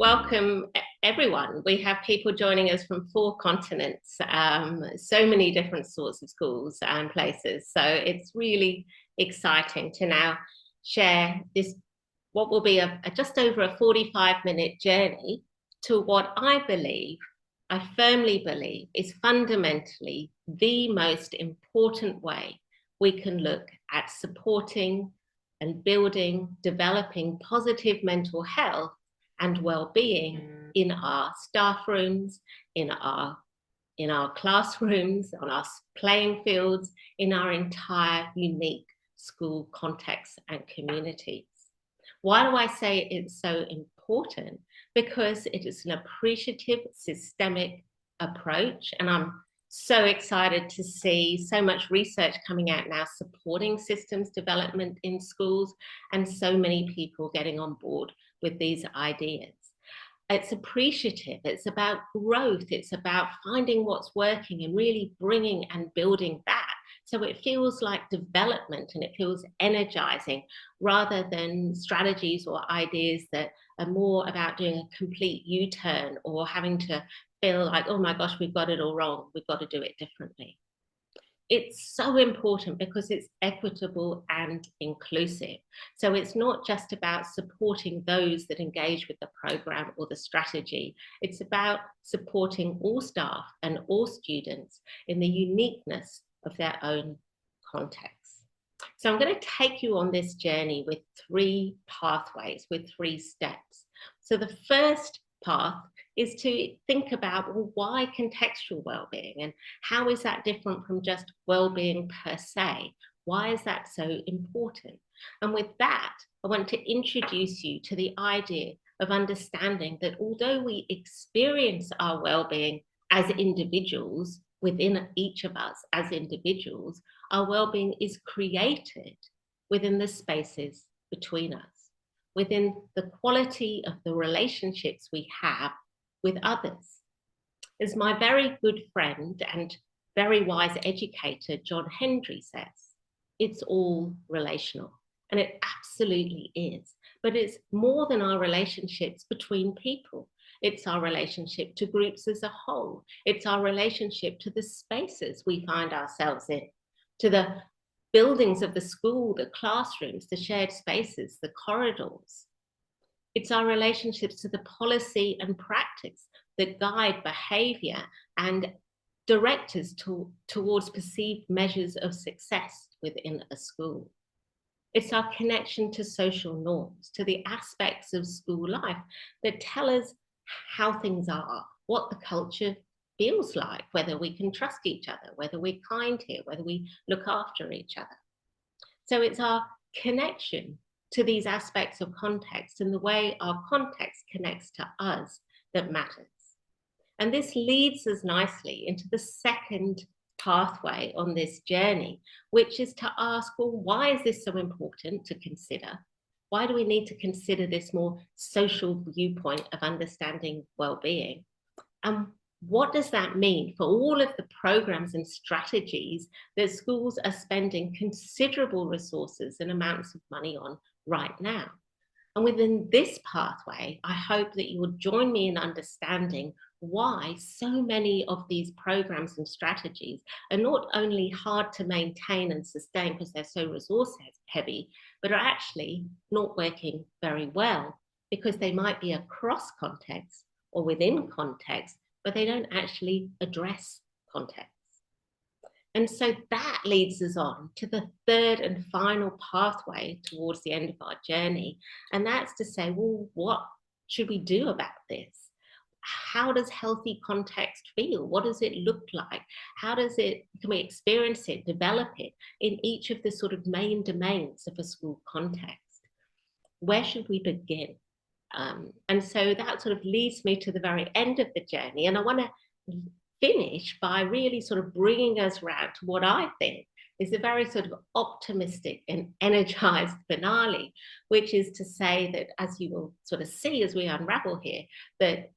welcome everyone. We have people joining us from 4 continents, so many different sorts of schools and places. So it's really exciting to now share this, what will be just over a 45-minute journey to what I firmly believe is fundamentally the most important way we can look at supporting and building, developing positive mental health and well-being in our staff rooms, in our classrooms, on our playing fields, in our entire unique school context and communities. Why do I say it's so important? Because it is an appreciative, systemic approach, and I'm so excited to see so much research coming out now supporting systems development in schools and so many people getting on board with these ideas. It's appreciative, it's about growth, it's about finding what's working and really bringing and building that. So it feels like development and it feels energizing rather than strategies or ideas that are more about doing a complete U-turn or having to feel like, oh my gosh, we've got it all wrong, we've got to do it differently. It's so important because it's equitable and inclusive. So it's not just about supporting those that engage with the program or the strategy. It's about supporting all staff and all students in the uniqueness of their own context. So I'm going to take you on this journey with 3 pathways, with 3 steps. So the first path is to think about, well, why contextual well-being and how is that different from just well-being per se? Why is that so important? And with that, I want to introduce you to the idea of understanding that although we experience our well-being as individuals, within each of us as individuals, our well-being is created within the spaces between us, within the quality of the relationships we have with others. As my very good friend and very wise educator, John Hendry says, it's all relational. And it absolutely is. But it's more than our relationships between people. It's our relationship to groups as a whole. It's our relationship to the spaces we find ourselves in, to the buildings of the school, the classrooms, the shared spaces, the corridors. It's our relationships to the policy and practice that guide behaviour and direct us towards perceived measures of success within a school. It's our connection to social norms, to the aspects of school life that tell us how things are, what the culture feels like, whether we can trust each other, whether we're kind here, whether we look after each other. So it's our connection to these aspects of context and the way our context connects to us that matters. And this leads us nicely into the second pathway on this journey, which is to ask, well, why is this so important to consider? Why do we need to consider this more social viewpoint of understanding well-being? And what does that mean for all of the programs and strategies that schools are spending considerable resources and amounts of money on right now? And within this pathway, I hope that you will join me in understanding why so many of these programs and strategies are not only hard to maintain and sustain because they're so resource heavy, but are actually not working very well because they might be across context or within context, but they don't actually address context. And so that leads us on to the third and final pathway towards the end of our journey. And that's to say, well, what should we do about this? How does healthy context feel? What does it look like? How does it, can we experience it, develop it in each of the sort of main domains of a school context? Where should we begin? And so that sort of leads me to the very end of the journey. And I want to finish by really sort of bringing us around to what I think is a very sort of optimistic and energized finale, which is to say that, as you will sort of see as we unravel here, that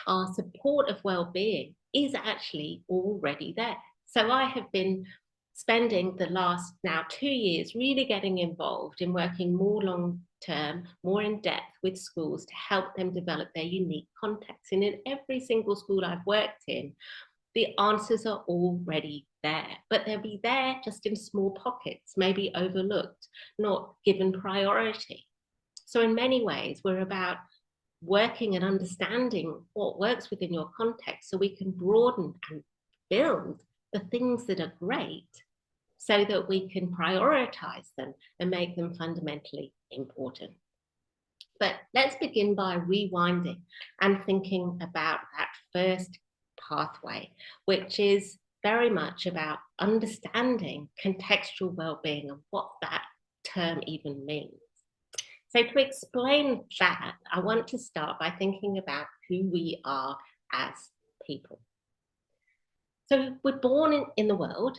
our support of well-being is actually already there. So I have been spending the last now 2 years really getting involved in working more long-term, more in depth with schools to help them develop their unique context. And in every single school I've worked in, the answers are already there, but they'll be there just in small pockets, maybe overlooked, not given priority. So in many ways, we're about working and understanding what works within your context so we can broaden and build the things that are great so that we can prioritize them and make them fundamentally important. But let's begin by rewinding and thinking about that first pathway, which is very much about understanding contextual well-being and what that term even means. So to explain that, I want to start by thinking about who we are as people. So we're born in the world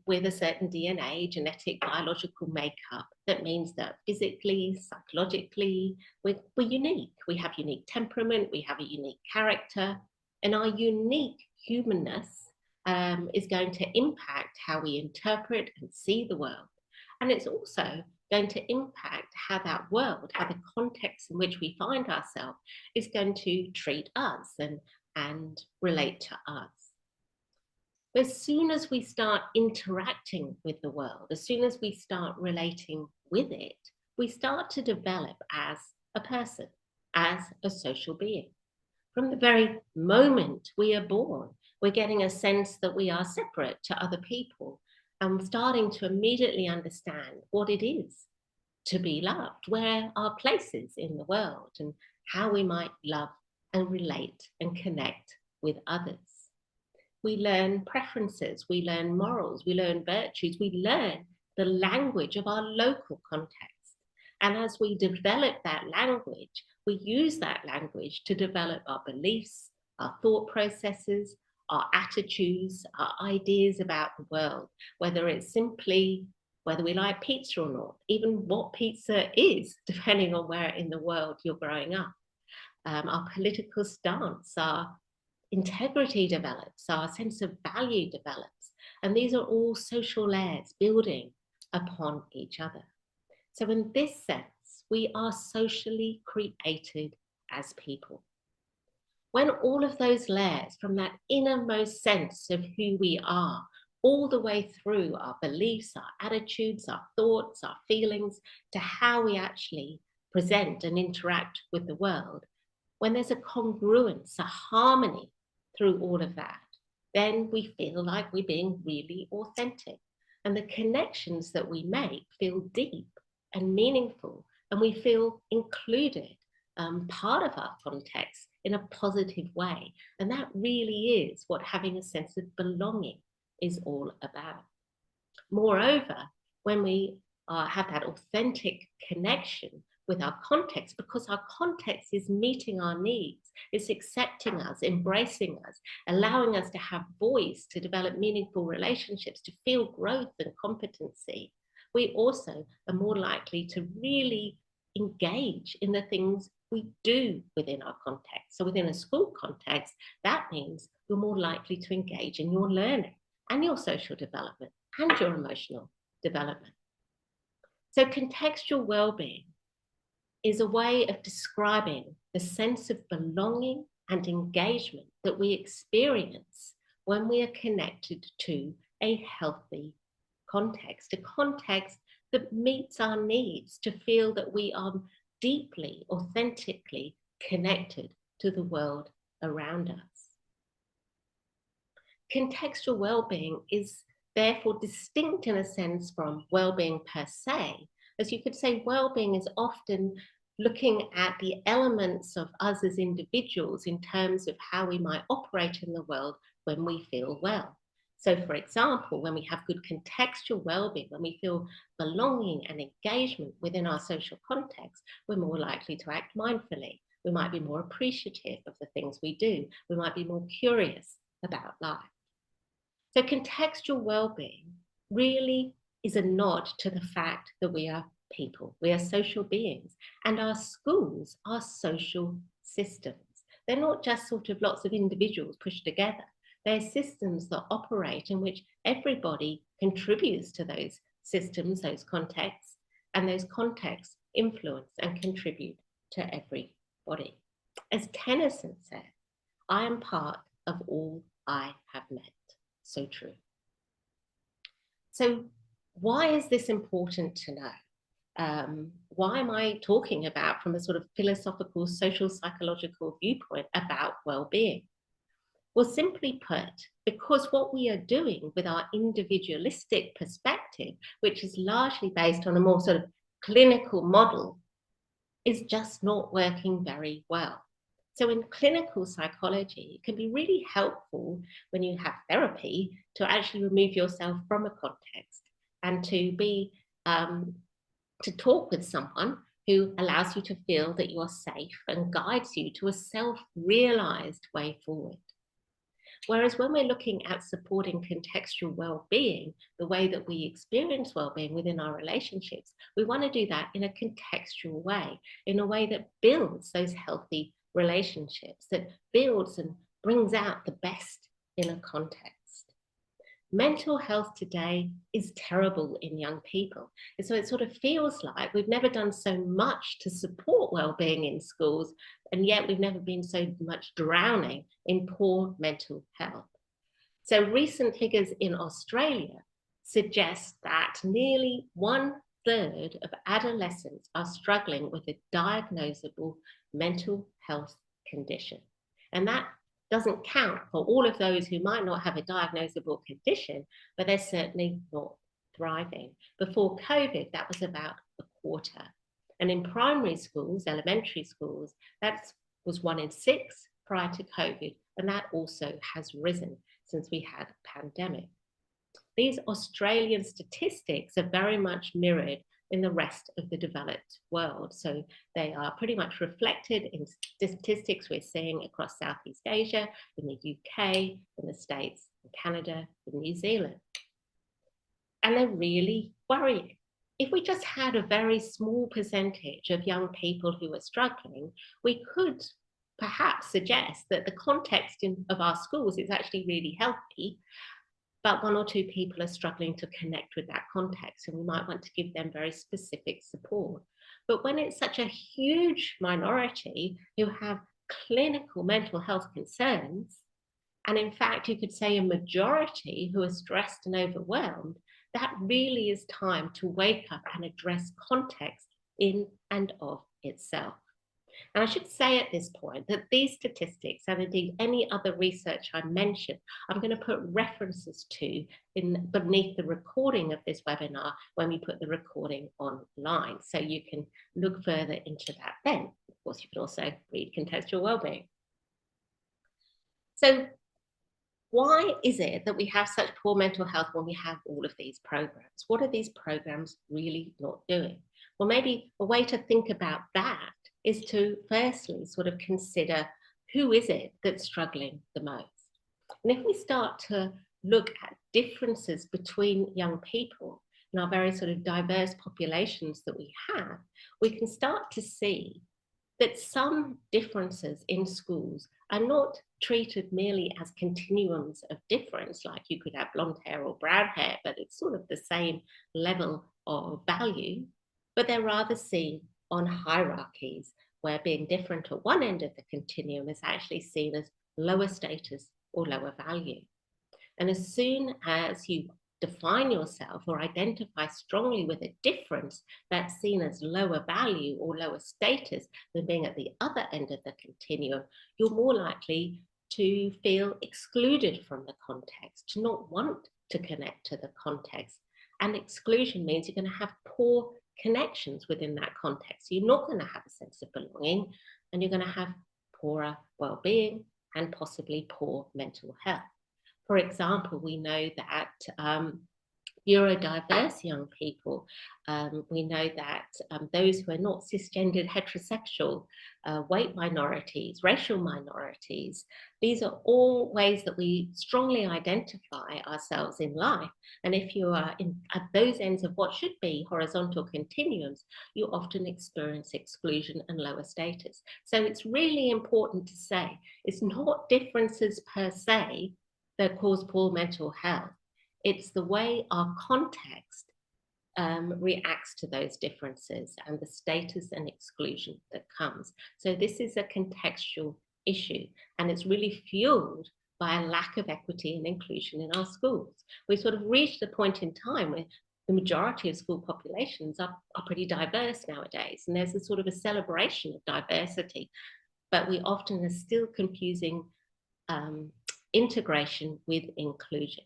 with a certain DNA, genetic, biological makeup. That means that physically, psychologically, we're unique. We have unique temperament, we have a unique character, and our unique humanness is going to impact how we interpret and see the world. And it's also going to impact how that world, how the context in which we find ourselves is going to treat us and relate to us. As soon as we start interacting with the world, as soon as we start relating with it, we start to develop as a person, as a social being. From the very moment we are born, we're getting a sense that we are separate to other people and starting to immediately understand what it is to be loved, where our place is in the world, and how we might love and relate and connect with others. We learn preferences, we learn morals, we learn virtues, we learn the language of our local context. And as we develop that language, we use that language to develop our beliefs, our thought processes, our attitudes, our ideas about the world, whether it's simply whether we like pizza or not, even what pizza is, depending on where in the world you're growing up. Our political stance, our integrity develops, our sense of value develops, and these are all social layers building upon each other. So in this sense, we are socially created as people. When all of those layers from that innermost sense of who we are, all the way through our beliefs, our attitudes, our thoughts, our feelings, to how we actually present and interact with the world, when there's a congruence, a harmony through all of that, then we feel like we're being really authentic. And the connections that we make feel deep and meaningful, and we feel included, part of our context in a positive way. And that really is what having a sense of belonging is all about. Moreover, when we have that authentic connection with our context, because our context is meeting our needs, it's accepting us, embracing us, allowing us to have voice, to develop meaningful relationships, to feel growth and competency, we also are more likely to really engage in the things we do within our context. So within a school context, that means you're more likely to engage in your learning and your social development and your emotional development. So contextual well-being is a way of describing the sense of belonging and engagement that we experience when we are connected to a healthy context, a context that meets our needs to feel that we are deeply, authentically connected to the world around us. Contextual well-being is therefore distinct in a sense from well-being per se, as you could say well-being is often looking at the elements of us as individuals in terms of how we might operate in the world when we feel well. So for example, when we have good contextual well-being, when we feel belonging and engagement within our social context, we're more likely to act mindfully. We might be more appreciative of the things we do. We might be more curious about life. So contextual well-being really is a nod to the fact that we are people, we are social beings, and our schools are social systems. They're not just sort of lots of individuals pushed together. They're systems that operate in which everybody contributes to those systems, those contexts, and those contexts influence and contribute to everybody. As Tennyson said, I am part of all I have met. So true. So why is this important to know? Why am I talking about from a sort of philosophical, social, psychological viewpoint about well-being? Well, simply put, because what we are doing with our individualistic perspective, which is largely based on a more sort of clinical model, is just not working very well. So in clinical psychology, it can be really helpful when you have therapy to actually remove yourself from a context and to be to talk with someone who allows you to feel that you are safe and guides you to a self-realized way forward. Whereas when we're looking at supporting contextual well-being, the way that we experience well-being within our relationships, we want to do that in a contextual way, in a way that builds those healthy relationships, that builds and brings out the best in a context. Mental health today is terrible in young people. And so it sort of feels like we've never done so much to support well-being in schools, and yet we've never been so much drowning in poor mental health. So recent figures in Australia suggest that nearly 1/3 of adolescents are struggling with a diagnosable mental health condition. And that doesn't count for all of those who might not have a diagnosable condition, but they're certainly not thriving. Before COVID, that was about 1/4. And in primary schools, elementary schools, that was 1 in 6 prior to COVID, and that also has risen since we had a pandemic. These Australian statistics are very much mirrored in the rest of the developed world. So they are pretty much reflected in statistics we're seeing across Southeast Asia, in the UK, in the States, in Canada, in New Zealand. And they're really worrying. If we just had a very small percentage of young people who are struggling, we could perhaps suggest that the context of our schools is actually really healthy, but 1 or 2 people are struggling to connect with that context, and we might want to give them very specific support. But when it's such a huge minority who have clinical mental health concerns, and in fact, you could say a majority who are stressed and overwhelmed, that really is time to wake up and address context in and of itself. And I should say at this point that these statistics, and indeed any other research I mentioned, I'm going to put references to beneath the recording of this webinar when we put the recording online. So you can look further into that then. Of course, you can also read Contextual Wellbeing. So why is it that we have such poor mental health when we have all of these programs? What are these programs really not doing? Well, maybe a way to think about that is to firstly sort of consider who is it that's struggling the most. And if we start to look at differences between young people in our very sort of diverse populations that we have, we can start to see that some differences in schools are not treated merely as continuums of difference, like you could have blonde hair or brown hair, but it's sort of the same level of value, but they're rather seen on hierarchies where being different at one end of the continuum is actually seen as lower status or lower value. And as soon as you define yourself or identify strongly with a difference that's seen as lower value or lower status than being at the other end of the continuum, you're more likely to feel excluded from the context, to not want to connect to the context. And exclusion means you're going to have poor connections within that context. You're not going to have a sense of belonging, and you're going to have poorer well-being and possibly poor mental health. For example, we know that neurodiverse young people, we know that those who are not cisgendered heterosexual, weight minorities, racial minorities, these are all ways that we strongly identify ourselves in life. And if you are at those ends of what should be horizontal continuums, you often experience exclusion and lower status. So it's really important to say it's not differences per se that cause poor mental health. It's the way our context reacts to those differences and the status and exclusion that comes. So this is a contextual issue, and it's really fueled by a lack of equity and inclusion in our schools. We sort of reached a point in time where the majority of school populations are pretty diverse nowadays, and there's a sort of a celebration of diversity, but we often are still confusing integration with inclusion.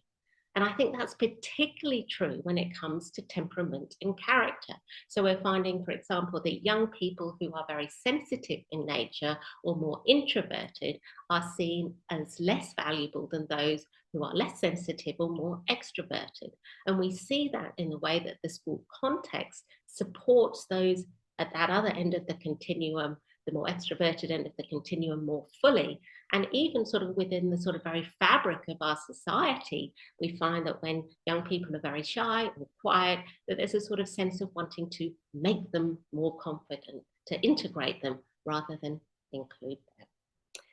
And I think that's particularly true when it comes to temperament and character. So we're finding, for example, that young people who are very sensitive in nature or more introverted are seen as less valuable than those who are less sensitive or more extroverted. And we see that in the way that the school context supports those at that other end of the continuum, the more extroverted end of the continuum, more fully. And even sort of within the sort of very fabric of our society, we find that when young people are very shy or quiet, that there's a sort of sense of wanting to make them more confident, to integrate them rather than include them.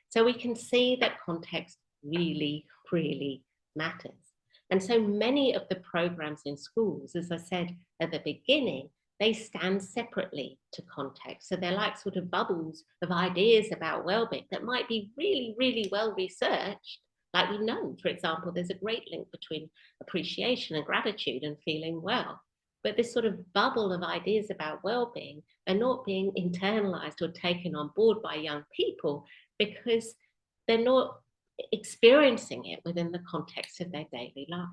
So we can see that context really, really matters. And so many of the programs in schools, as I said at the beginning, they stand separately to context. So they're like sort of bubbles of ideas about well-being that might be really, really well researched. Like we know, for example, there's a great link between appreciation and gratitude and feeling well. But this sort of bubble of ideas about well-being are not being internalized or taken on board by young people because they're not experiencing it within the context of their daily life.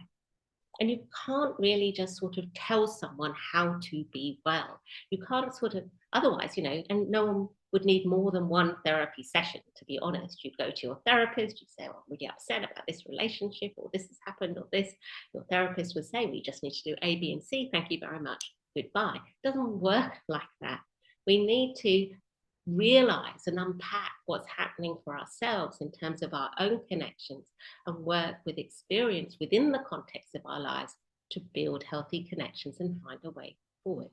And you can't really just sort of tell someone how to be well. You can't sort of, otherwise, and no one would need more than one therapy session, to be honest. You'd go to your therapist, you'd say, oh, I'm really upset about this relationship, or this has happened, or this. Your therapist would say, we just need to do A, B, and C. Thank you very much. Goodbye. It doesn't work like that. We need to realize and unpack what's happening for ourselves in terms of our own connections and work with experience within the context of our lives to build healthy connections and find a way forward.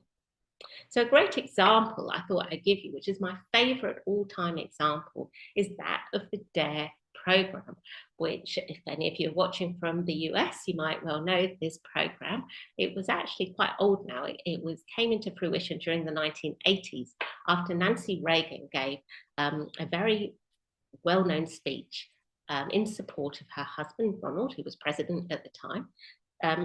So a great example I thought I'd give you, which is my favorite all-time example, is that of the DARE program, which if any of you are watching from the US, you might well know this program. It was actually quite old now. It came into fruition during the 1980s after Nancy Reagan gave a very well-known speech in support of her husband, Ronald, who was president at the time,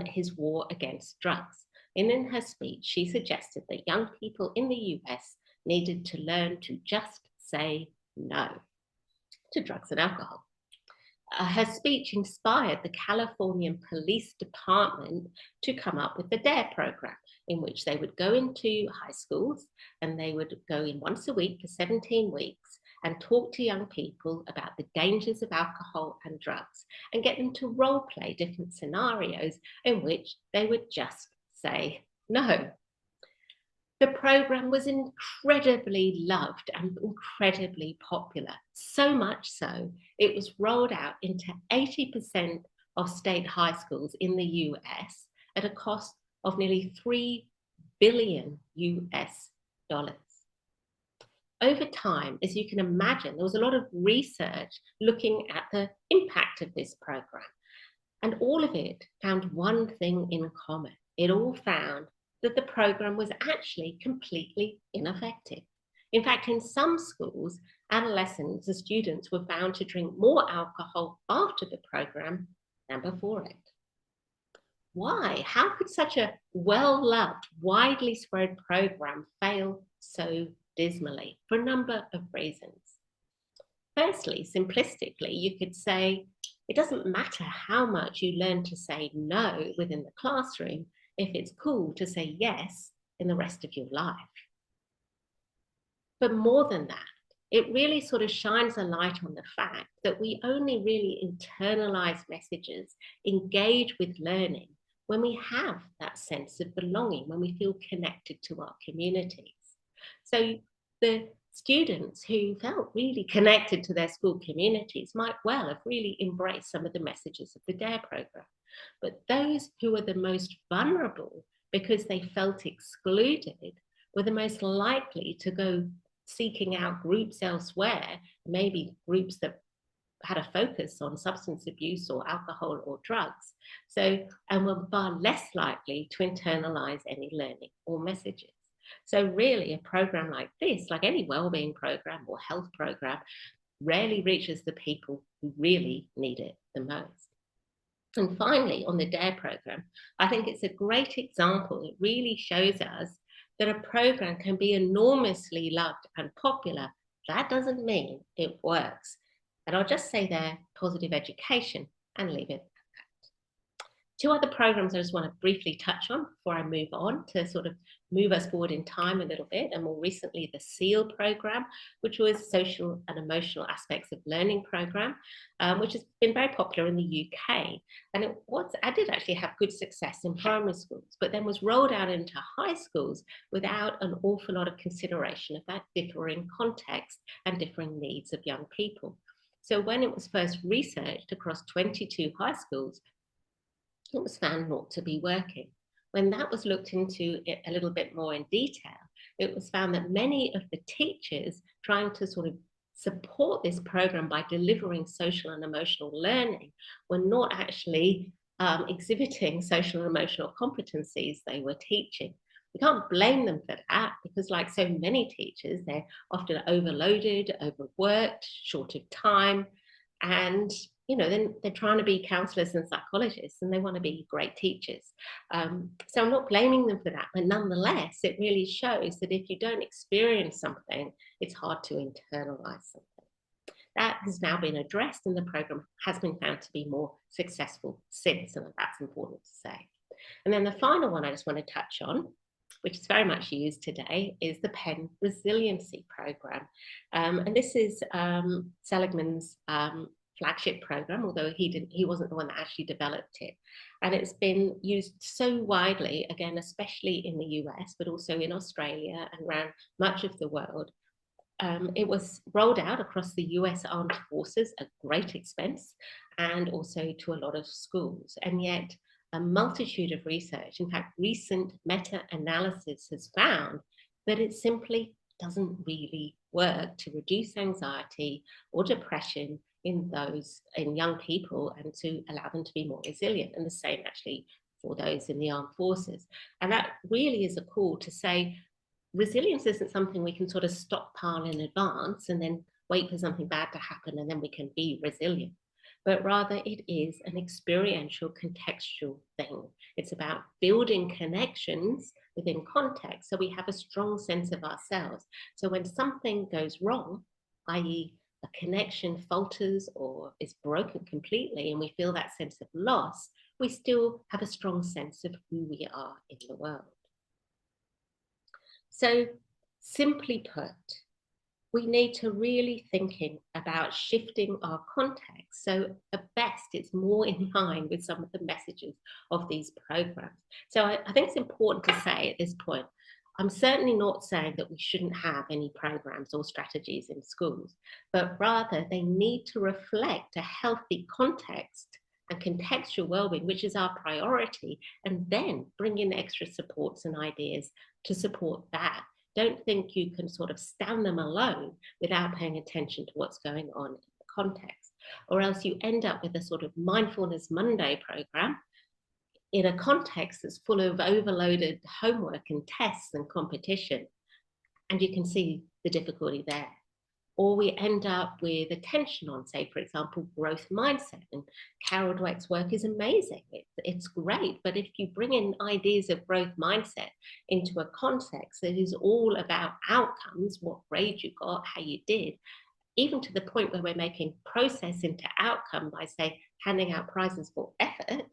his war against drugs. And in her speech, she suggested that young people in the US needed to learn to just say no to drugs and alcohol. Her speech inspired the Californian Police Department to come up with the DARE program, in which they would go into high schools and they would go in once a week for 17 weeks and talk to young people about the dangers of alcohol and drugs and get them to role play different scenarios in which they would just say no. The program was incredibly loved and incredibly popular, so much so it was rolled out into 80% of state high schools in the US at a cost of nearly $3 billion US. Over time, as you can imagine, there was a lot of research looking at the impact of this program, and all of it found one thing in common. It all found that the program was actually completely ineffective. In fact, in some schools, adolescents and students were found to drink more alcohol after the program than before it. Why? How could such a well-loved, widely spread program fail so dismally? For a number of reasons. Firstly, simplistically, you could say it doesn't matter how much you learn to say no within the classroom if it's cool to say yes in the rest of your life. But more than that, it really sort of shines a light on the fact that we only really internalize messages, engage with learning, when we have that sense of belonging, when we feel connected to our communities. So the students who felt really connected to their school communities might well have really embraced some of the messages of the DARE program. But those who were the most vulnerable because they felt excluded were the most likely to go seeking out groups elsewhere, maybe groups that had a focus on substance abuse or alcohol or drugs. So, and were far less likely to internalize any learning or messages. So really a program like this, like any wellbeing program or health program, rarely reaches the people who really need it the most. And finally, on the DARE program, I think it's a great example. It really shows us that a program can be enormously loved and popular. That doesn't mean it works. And I'll just say there, positive education, and leave it. Two other programs I just want to briefly touch on before I move on to sort of move us forward in time a little bit, and more recently the SEAL program, which was social and emotional aspects of learning program, which has been very popular in the UK. And it did actually have good success in primary schools, but then was rolled out into high schools without an awful lot of consideration of that differing context and differing needs of young people. So when it was first researched across 22 high schools, it was found not to be working. When that was looked into a little bit more in detail, it was found that many of the teachers trying to sort of support this program by delivering social and emotional learning were not actually exhibiting social and emotional competencies they were teaching. We can't blame them for that because, like so many teachers, they're often overloaded, overworked, short of time, and then they're trying to be counselors and psychologists and they want to be great teachers. So I'm not blaming them for that, but nonetheless, it really shows that if you don't experience something, it's hard to internalize something. That has now been addressed and the program has been found to be more successful since, and that's important to say. And then the final one I just want to touch on, which is very much used today, is the Pen Resiliency Program. And this is Seligman's flagship program, although he wasn't the one that actually developed it. And it's been used so widely, again, especially in the US, but also in Australia and around much of the world. It was rolled out across the US Armed Forces at great expense and also to a lot of schools. And yet a multitude of research, in fact, recent meta-analysis has found that it simply doesn't really work to reduce anxiety or depression in young people and to allow them to be more resilient, and the same actually for those in the armed forces. And that really is a call to say resilience isn't something we can sort of stockpile in advance and then wait for something bad to happen and then we can be resilient, but rather it is an experiential, contextual thing. It's about building connections within context so we have a strong sense of ourselves. So when something goes wrong, i.e. a connection falters or is broken completely and we feel that sense of loss, we still have a strong sense of who we are in the world. So simply put, we need to really thinking about shifting our context. So at best, it's more in line with some of the messages of these programs. So I think it's important to say at this point, I'm certainly not saying that we shouldn't have any programs or strategies in schools, but rather they need to reflect a healthy context and contextual wellbeing, which is our priority, and then bring in extra supports and ideas to support that. Don't think you can sort of stand them alone without paying attention to what's going on in the context, or else you end up with a sort of Mindfulness Monday program in a context that's full of overloaded homework and tests and competition. And you can see the difficulty there. Or we end up with attention on, say, for example, growth mindset. And Carol Dweck's work is amazing. It's great. But if you bring in ideas of growth mindset into a context that is all about outcomes, what grade you got, how you did, even to the point where we're making process into outcome by, say, handing out prizes for effort,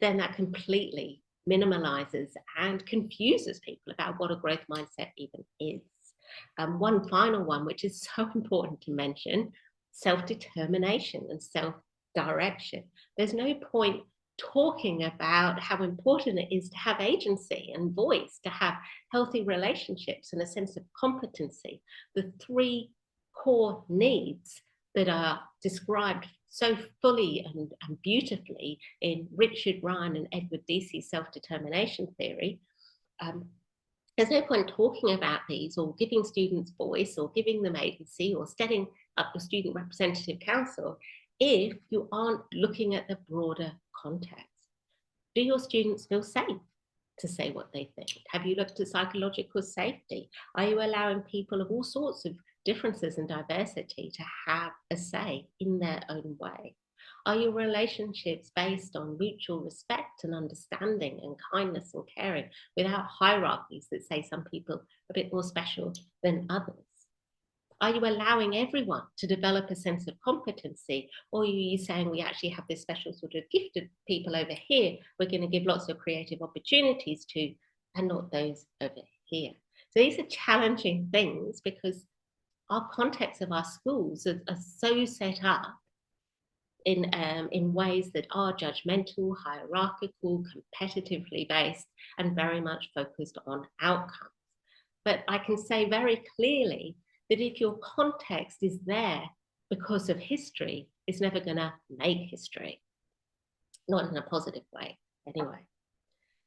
then that completely minimalizes and confuses people about what a growth mindset even is. One final one, which is so important to mention, self-determination and self-direction. There's no point talking about how important it is to have agency and voice, to have healthy relationships and a sense of competency, the three core needs that are described so fully and beautifully in Richard Ryan and Edward Dece's Self-Determination Theory. There's no point talking about these or giving students voice or giving them agency or setting up your student representative council if you aren't looking at the broader context. Do your students feel safe to say what they think? Have you looked at psychological safety? Are you allowing people of all sorts of differences and diversity to have a say in their own way? Are your relationships based on mutual respect and understanding and kindness and caring without hierarchies that say some people are a bit more special than others? Are you allowing everyone to develop a sense of competency? Or are you saying we actually have this special sort of gifted people over here we're going to give lots of creative opportunities to, and not those over here? So these are challenging things because our context of our schools are so set up in ways that are judgmental, hierarchical, competitively based, and very much focused on outcomes. But I can say very clearly that if your context is there because of history, it's never going to make history, not in a positive way anyway.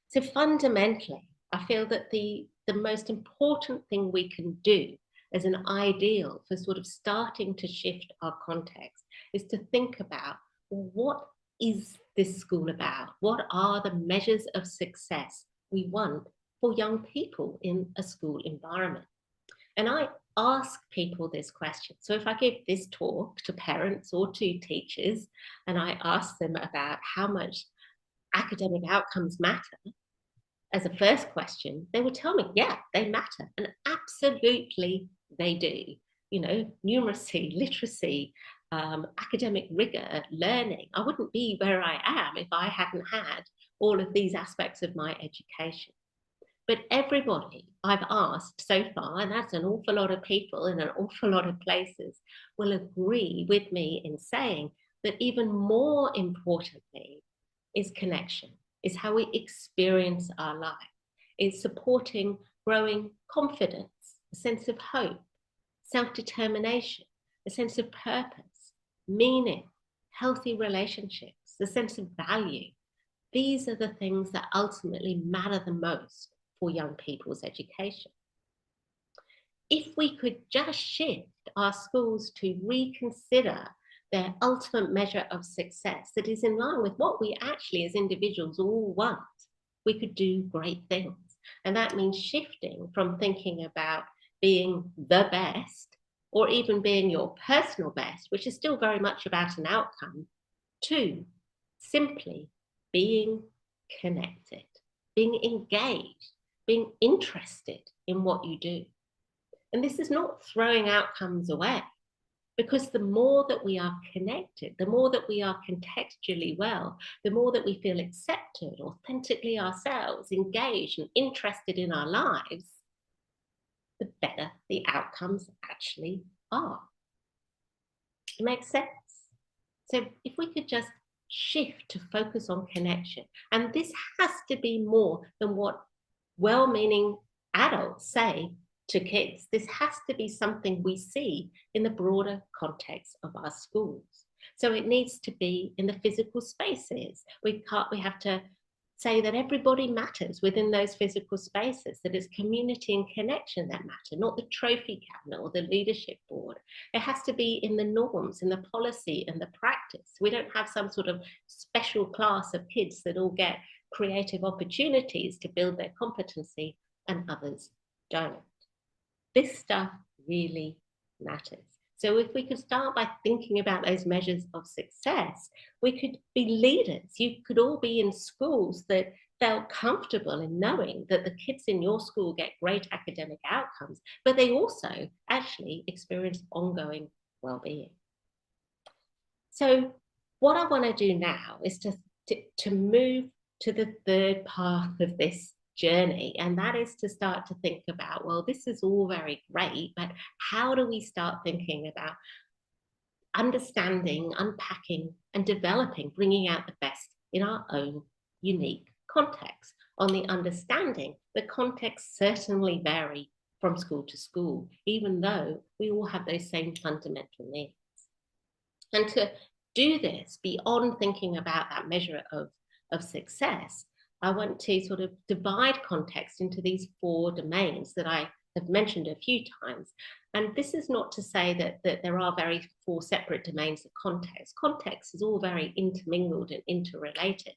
So fundamentally, I feel that the most important thing we can do as an ideal for sort of starting to shift our context is to think about, well, what is this school about? What are the measures of success we want for young people in a school environment? And I ask people this question. So if I give this talk to parents or to teachers, and I ask them about how much academic outcomes matter, as a first question, they would tell me, yeah, they matter. And absolutely they do. You know, numeracy, literacy, academic rigor, learning. I wouldn't be where I am if I hadn't had all of these aspects of my education. But everybody I've asked so far, and that's an awful lot of people in an awful lot of places, will agree with me in saying that even more importantly is connection, is how we experience our life, is supporting growing confidence, a sense of hope, self-determination, a sense of purpose, meaning, healthy relationships, a sense of value. These are the things that ultimately matter the most for young people's education. If we could just shift our schools to reconsider their ultimate measure of success that is in line with what we actually as individuals all want, we could do great things. And that means shifting from thinking about being the best or even being your personal best, which is still very much about an outcome, to simply being connected, being engaged, being interested in what you do. And this is not throwing outcomes away, because the more that we are connected, the more that we are contextually well, the more that we feel accepted, authentically ourselves, engaged and interested in our lives, the better the outcomes actually are. It makes sense. So if we could just shift to focus on connection, and this has to be more than what well-meaning adults say to kids. This has to be something we see in the broader context of our schools. So it needs to be in the physical spaces. We have to say that everybody matters within those physical spaces, that it's community and connection that matter, not the trophy cabinet or the leadership board. It has to be in the norms, in the policy and the practice. We don't have some sort of special class of kids that all get creative opportunities to build their competency and others don't. This stuff really matters. So if we could start by thinking about those measures of success, we could be leaders. You could all be in schools that felt comfortable in knowing that the kids in your school get great academic outcomes, but they also actually experience ongoing well-being. So what I want to do now is to move to the third path of this journey, and that is to start to think about, well, this is all very great, but how do we start thinking about understanding, unpacking and developing, bringing out the best in our own unique context? On the understanding, the contexts certainly vary from school to school, even though we all have those same fundamental needs. And to do this beyond thinking about that measure of success, I want to sort of divide context into these 4 domains that I have mentioned a few times. And this is not to say that there are four separate domains of context. Context is all very intermingled and interrelated.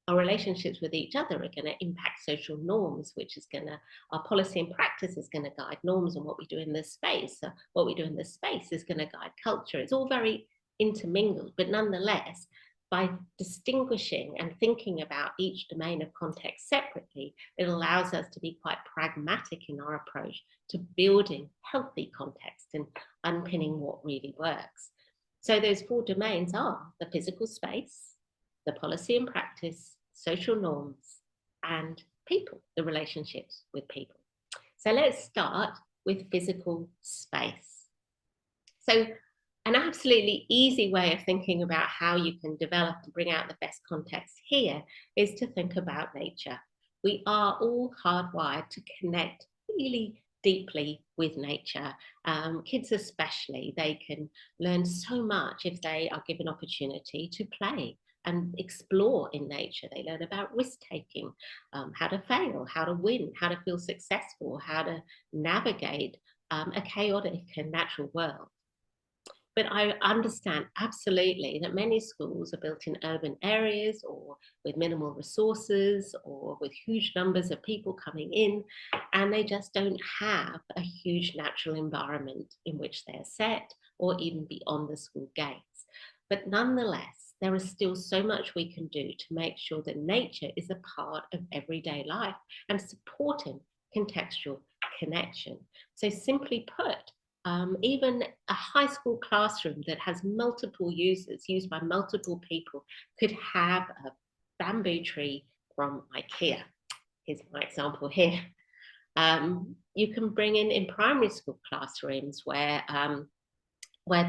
Our relationships with each other are going to impact social norms, which is going to, our policy and practice is going to guide norms, and what we do in this space. What we do in this space is going to guide culture. It's all very intermingled, but nonetheless, by distinguishing and thinking about each domain of context separately, it allows us to be quite pragmatic in our approach to building healthy context and underpinning what really works. So those four domains are the physical space, the policy and practice, social norms, and people, the relationships with people. So let's start with physical space. So an absolutely easy way of thinking about how you can develop and bring out the best context here is to think about nature. We are all hardwired to connect really deeply with nature. Kids especially, they can learn so much if they are given opportunity to play and explore in nature. They learn about risk-taking, how to fail, how to win, how to feel successful, how to navigate a chaotic and natural world. But I understand absolutely that many schools are built in urban areas or with minimal resources or with huge numbers of people coming in, and they just don't have a huge natural environment in which they're set or even beyond the school gates. But nonetheless, there is still so much we can do to make sure that nature is a part of everyday life and supporting contextual connection. So simply put, even a high school classroom that has multiple users, used by multiple people, could have a bamboo tree from IKEA. Here's my example here. You can bring in primary school classrooms where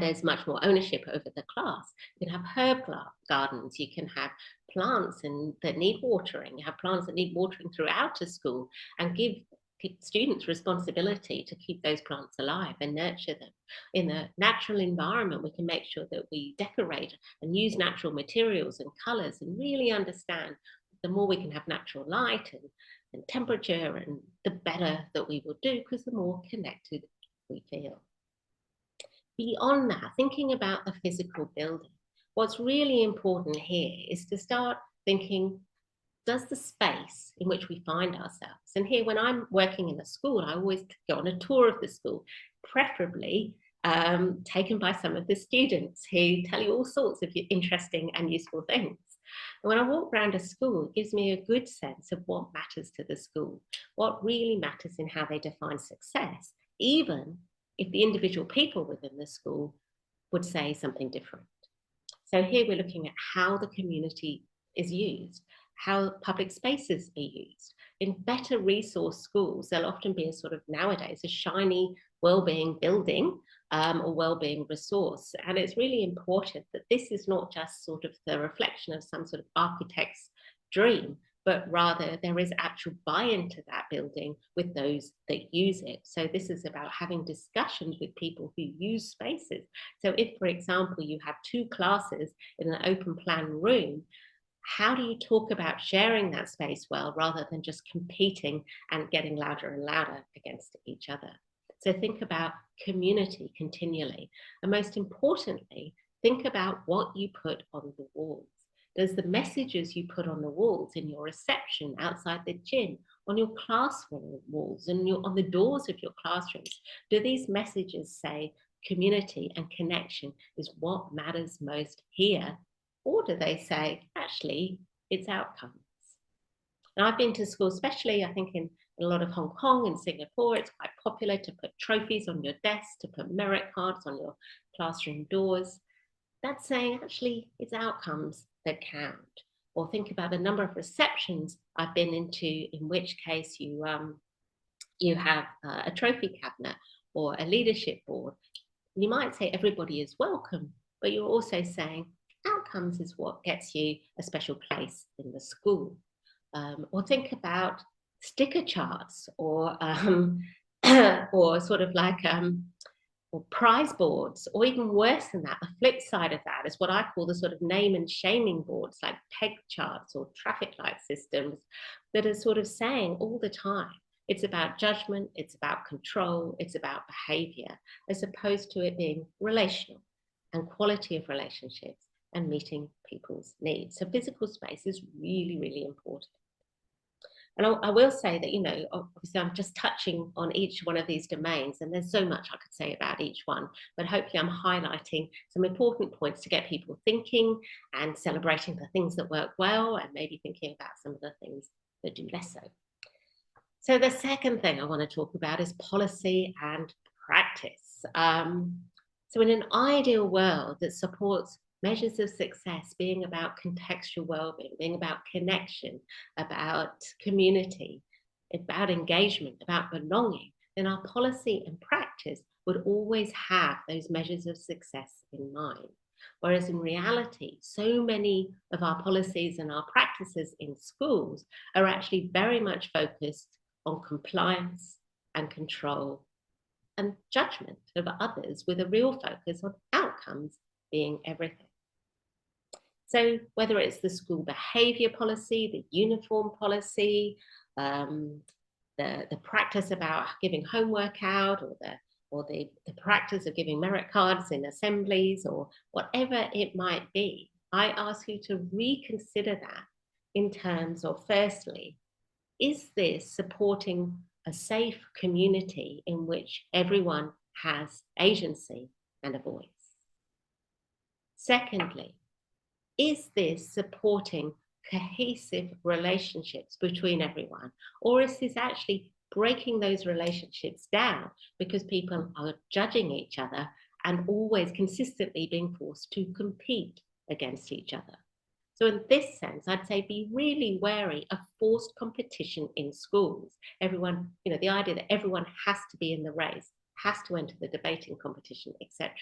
there's much more ownership over the class. You can have herb gardens, you can have plants that need watering, you have plants that need watering throughout a school, and give students responsibility to keep those plants alive and nurture them. In a natural environment, we can make sure that we decorate and use natural materials and colours and really understand the more we can have natural light and temperature, and the better that we will do, because the more connected we feel. Beyond that, thinking about the physical building, what's really important here is to start thinking, does the space in which we find ourselves, and here when I'm working in a school, I always go on a tour of the school, preferably taken by some of the students who tell you all sorts of interesting and useful things. And when I walk around a school, it gives me a good sense of what matters to the school, what really matters in how they define success, even if the individual people within the school would say something different. So here we're looking at how the community is used, how public spaces are used. In better resource schools, there'll often be a sort of, nowadays, a shiny wellbeing building or wellbeing resource. And it's really important that this is not just sort of the reflection of some sort of architect's dream, but rather there is actual buy-in to that building with those that use it. So this is about having discussions with people who use spaces. So if, for example, you have two classes in an open plan room, how do you talk about sharing that space well, rather than just competing and getting louder and louder against each other? So think about community continually. And most importantly, think about what you put on the walls. Does the messages you put on the walls in your reception, outside the gym, on your classroom walls, and on the doors of your classrooms, do these messages say community and connection is what matters most here? Or do they say, actually, it's outcomes? And I've been to schools, especially I think in a lot of Hong Kong and Singapore, it's quite popular to put trophies on your desk, to put merit cards on your classroom doors. That's saying, actually, it's outcomes that count. Or think about the number of receptions I've been into, in which case you have a trophy cabinet or a leadership board. You might say everybody is welcome, but you're also saying outcomes is what gets you a special place in the school. Or think about sticker charts or sort of like or prize boards, or even worse than that, the flip side of that is what I call the sort of name and shaming boards, like peg charts or traffic light systems, that are sort of saying all the time, It's about judgment, it's about control, it's about behavior, as opposed to it being relational and quality of relationships and meeting people's needs. So physical space is really, really important. And I will say that, you know, obviously I'm just touching on each one of these domains, and there's so much I could say about each one, but hopefully I'm highlighting some important points to get people thinking and celebrating the things that work well, and maybe thinking about some of the things that do less so. So the second thing I want to talk about is policy and practice. So in an ideal world that supports measures of success being about contextual wellbeing, being about connection, about community, about engagement, about belonging, then our policy and practice would always have those measures of success in mind. Whereas in reality, so many of our policies and our practices in schools are actually very much focused on compliance and control and judgment of others, with a real focus on outcomes being everything. So whether it's the school behaviour policy, the uniform policy, the practice about giving homework out, or the practice of giving merit cards in assemblies, or whatever it might be, I ask you to reconsider that in terms of, firstly, is this supporting a safe community in which everyone has agency and a voice? Secondly, is this supporting cohesive relationships between everyone? Or is this actually breaking those relationships down because people are judging each other and always consistently being forced to compete against each other? So in this sense, I'd say be really wary of forced competition in schools. Everyone, you know, the idea that everyone has to be in the race, has to enter the debating competition, etc.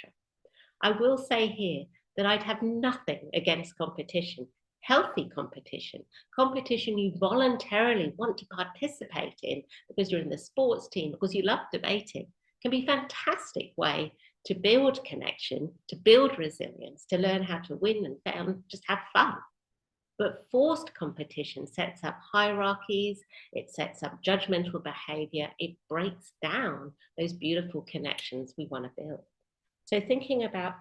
I will say here that I'd have nothing against competition, healthy competition, competition you voluntarily want to participate in because you're in the sports team, because you love debating, can be a fantastic way to build connection, to build resilience, to learn how to win and fail and just have fun. But forced competition sets up hierarchies, it sets up judgmental behavior, it breaks down those beautiful connections we want to build. So thinking about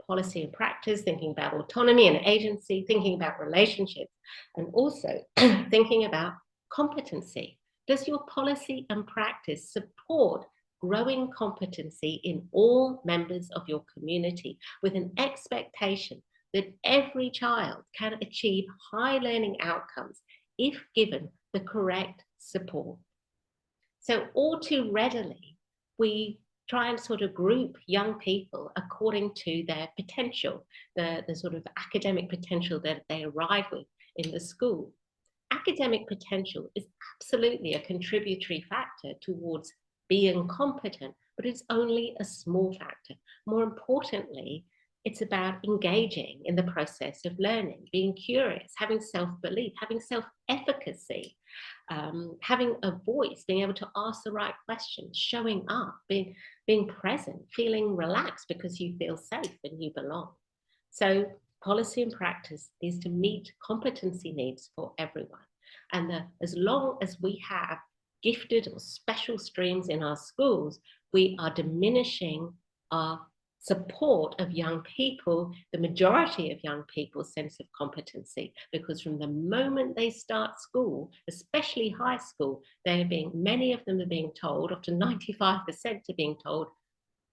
policy and practice, thinking about autonomy and agency, thinking about relationships, and also thinking about competency. Does your policy and practice support growing competency in all members of your community, with an expectation that every child can achieve high learning outcomes if given the correct support? So all too readily, we try and sort of group young people according to their potential, the sort of academic potential that they arrive with in the school. Academic potential is absolutely a contributory factor towards being competent, but it's only a small factor. More importantly, it's about engaging in the process of learning, being curious, having self-belief, having self-efficacy, having a voice, being able to ask the right questions, showing up, being present, feeling relaxed because you feel safe and you belong. So policy and practice is to meet competency needs for everyone. And as long as we have gifted or special streams in our schools, we are diminishing our support of young people, the majority of young people's sense of competency, because from the moment they start school, especially high school, many of them are being told, up to 95% are being told,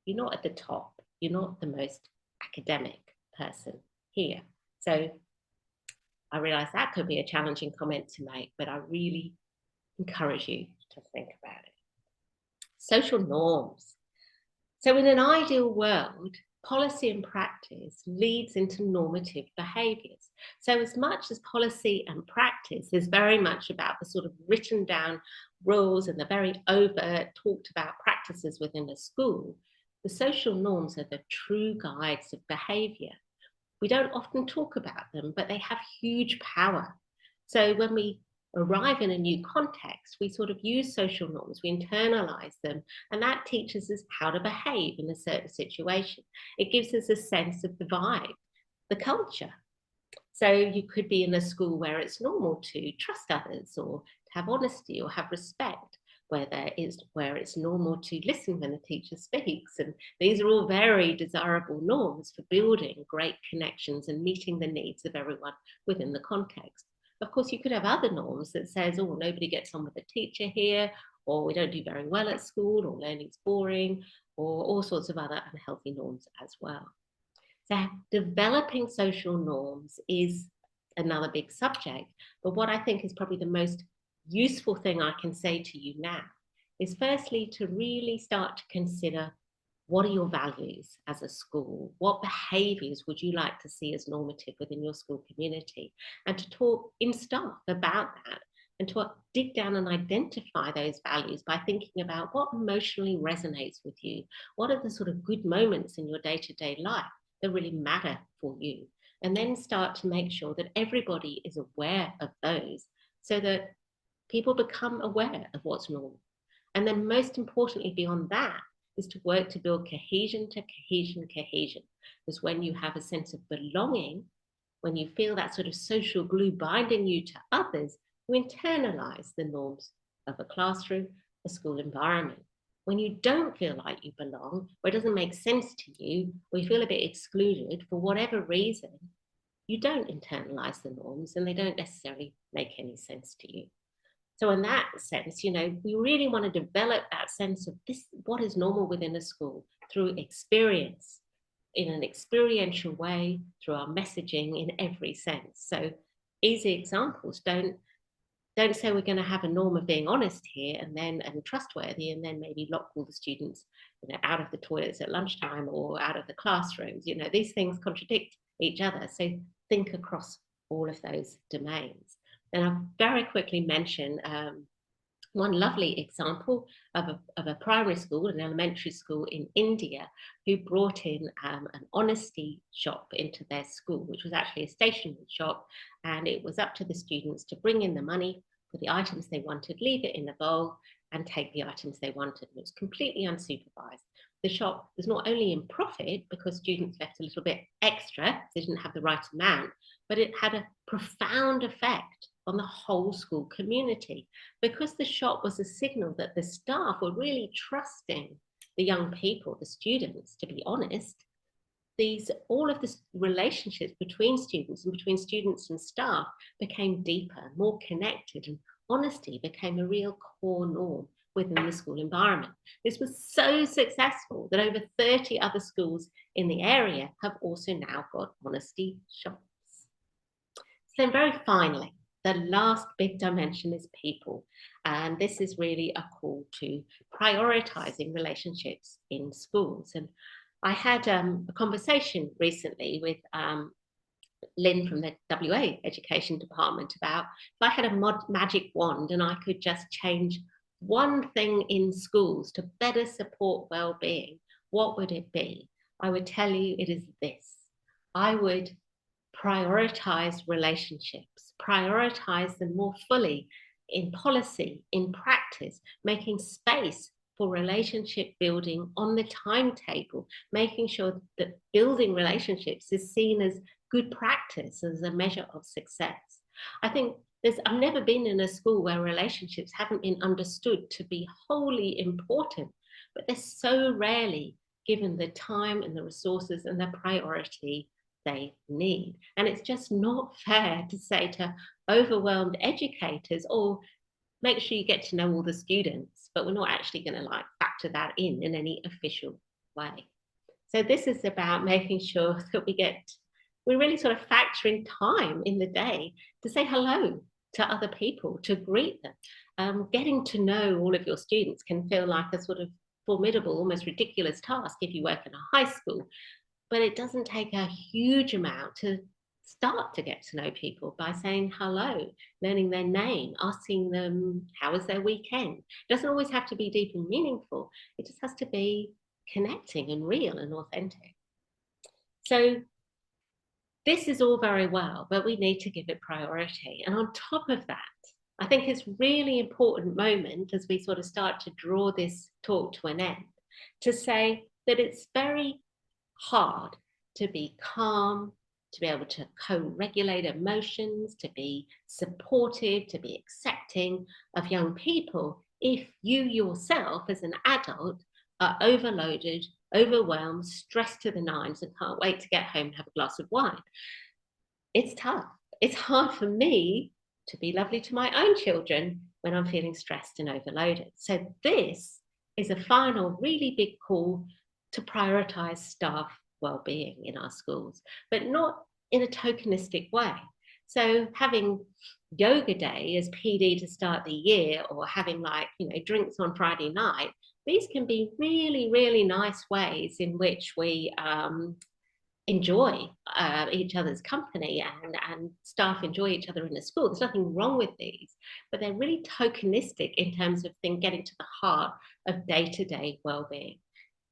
you're not at the top, you're not the most academic person here. So I realize that could be a challenging comment to make, but I really encourage you to think about it. Social norms. So in an ideal world, policy and practice leads into normative behaviours. So as much as policy and practice is very much about the sort of written down rules and the very overt talked about practices within a school, the social norms are the true guides of behaviour. We don't often talk about them, but they have huge power. So when we arrive in a new context, we sort of use social norms, we internalize them, and that teaches us how to behave in a certain situation. It gives us a sense of the vibe, the culture. So you could be in a school where it's normal to trust others, or to have honesty, or have respect. where it's normal to listen when the teacher speaks. And these are all very desirable norms for building great connections and meeting the needs of everyone within the context. Of course, you could have other norms that says, oh, nobody gets on with the teacher here, or we don't do very well at school, or learning's boring, or all sorts of other unhealthy norms as well. So developing social norms is another big subject, but what I think is probably the most useful thing I can say to you now is firstly to really start to consider, what are your values as a school? What behaviours would you like to see as normative within your school community? And to talk in staff about that, and to dig down and identify those values by thinking about what emotionally resonates with you. What are the sort of good moments in your day-to-day life that really matter for you? And then start to make sure that everybody is aware of those, so that people become aware of what's normal. And then most importantly, beyond that, is to work to build cohesion to cohesion. Because when you have a sense of belonging, when you feel that sort of social glue binding you to others, you internalize the norms of a classroom, a school environment. When you don't feel like you belong, or it doesn't make sense to you, or you feel a bit excluded for whatever reason, you don't internalize the norms and they don't necessarily make any sense to you. So in that sense, you know, we really want to develop that sense of this, what is normal within a school, through experience, in an experiential way, through our messaging in every sense. So easy examples, don't say we're going to have a norm of being honest here and trustworthy, and then maybe lock all the students, you know, out of the toilets at lunchtime or out of the classrooms. You know, these things contradict each other. So think across all of those domains. And I'll very quickly mention one lovely example of a primary school, an elementary school in India, who brought in an honesty shop into their school, which was actually a stationery shop. And it was up to the students to bring in the money for the items they wanted, leave it in the bowl, and take the items they wanted. And it was completely unsupervised. The shop was not only in profit because students left a little bit extra, they didn't have the right amount, but it had a profound effect on the whole school community, because the shop was a signal that the staff were really trusting the young people, the students, to be honest. All of the relationships between students and between students and staff became deeper, more connected, and honesty became a real core norm within the school environment. This was so successful that over 30 other schools in the area have also now got honesty shops. So very finally, the last big dimension is people. And this is really a call to prioritizing relationships in schools. And I had a conversation recently with Lynn from the WA Education Department about, if I had a magic wand and I could just change one thing in schools to better support well-being, what would it be? I would tell you it is this. I would prioritize relationships, prioritize them more fully in policy, in practice, making space for relationship building on the timetable, making sure that building relationships is seen as good practice, as a measure of success. I think I've never been in a school where relationships haven't been understood to be wholly important, but they're so rarely given the time and the resources and the priority they need. And it's just not fair to say to overwhelmed educators, oh, make sure you get to know all the students, but we're not actually going to factor that in any official way. So this is about making sure that we really sort of factor in time in the day to say hello to other people, to greet them. Getting to know all of your students can feel like a sort of formidable, almost ridiculous task if you work in a high school, but it doesn't take a huge amount to start to get to know people by saying hello, learning their name, asking them how was their weekend. It doesn't always have to be deep and meaningful. It just has to be connecting and real and authentic. So this is all very well, but we need to give it priority. And on top of that, I think it's really important moment as we sort of start to draw this talk to an end, to say that it's very hard to be calm, to be able to co-regulate emotions, to be supportive, to be accepting of young people if you yourself as an adult are overloaded, overwhelmed, stressed to the nines, and can't wait to get home and have a glass of wine. It's tough. It's hard for me to be lovely to my own children when I'm feeling stressed and overloaded. So this is a final really big call to prioritise staff well-being in our schools, but not in a tokenistic way. So having yoga day as PD to start the year, or having drinks on Friday night, these can be really, really nice ways in which we enjoy each other's company, and staff enjoy each other in the school. There's nothing wrong with these, but they're really tokenistic in terms of getting to the heart of day-to-day well-being.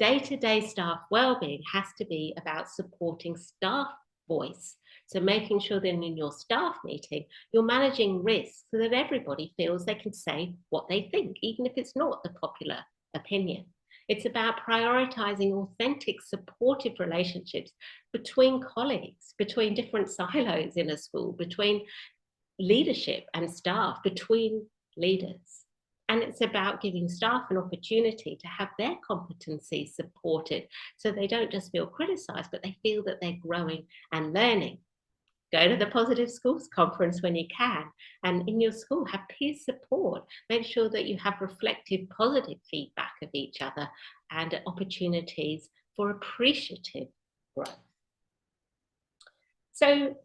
Day-to-day staff well-being has to be about supporting staff voice. So making sure that in your staff meeting, you're managing risks so that everybody feels they can say what they think, even if it's not the popular opinion. It's about prioritizing authentic, supportive relationships between colleagues, between different silos in a school, between leadership and staff, between leaders. And it's about giving staff an opportunity to have their competencies supported so they don't just feel criticized, but they feel that they're growing and learning. Go to the Positive Schools conference when you can, and in your school have peer support. Make sure that you have reflective, positive feedback of each other and opportunities for appreciative growth. So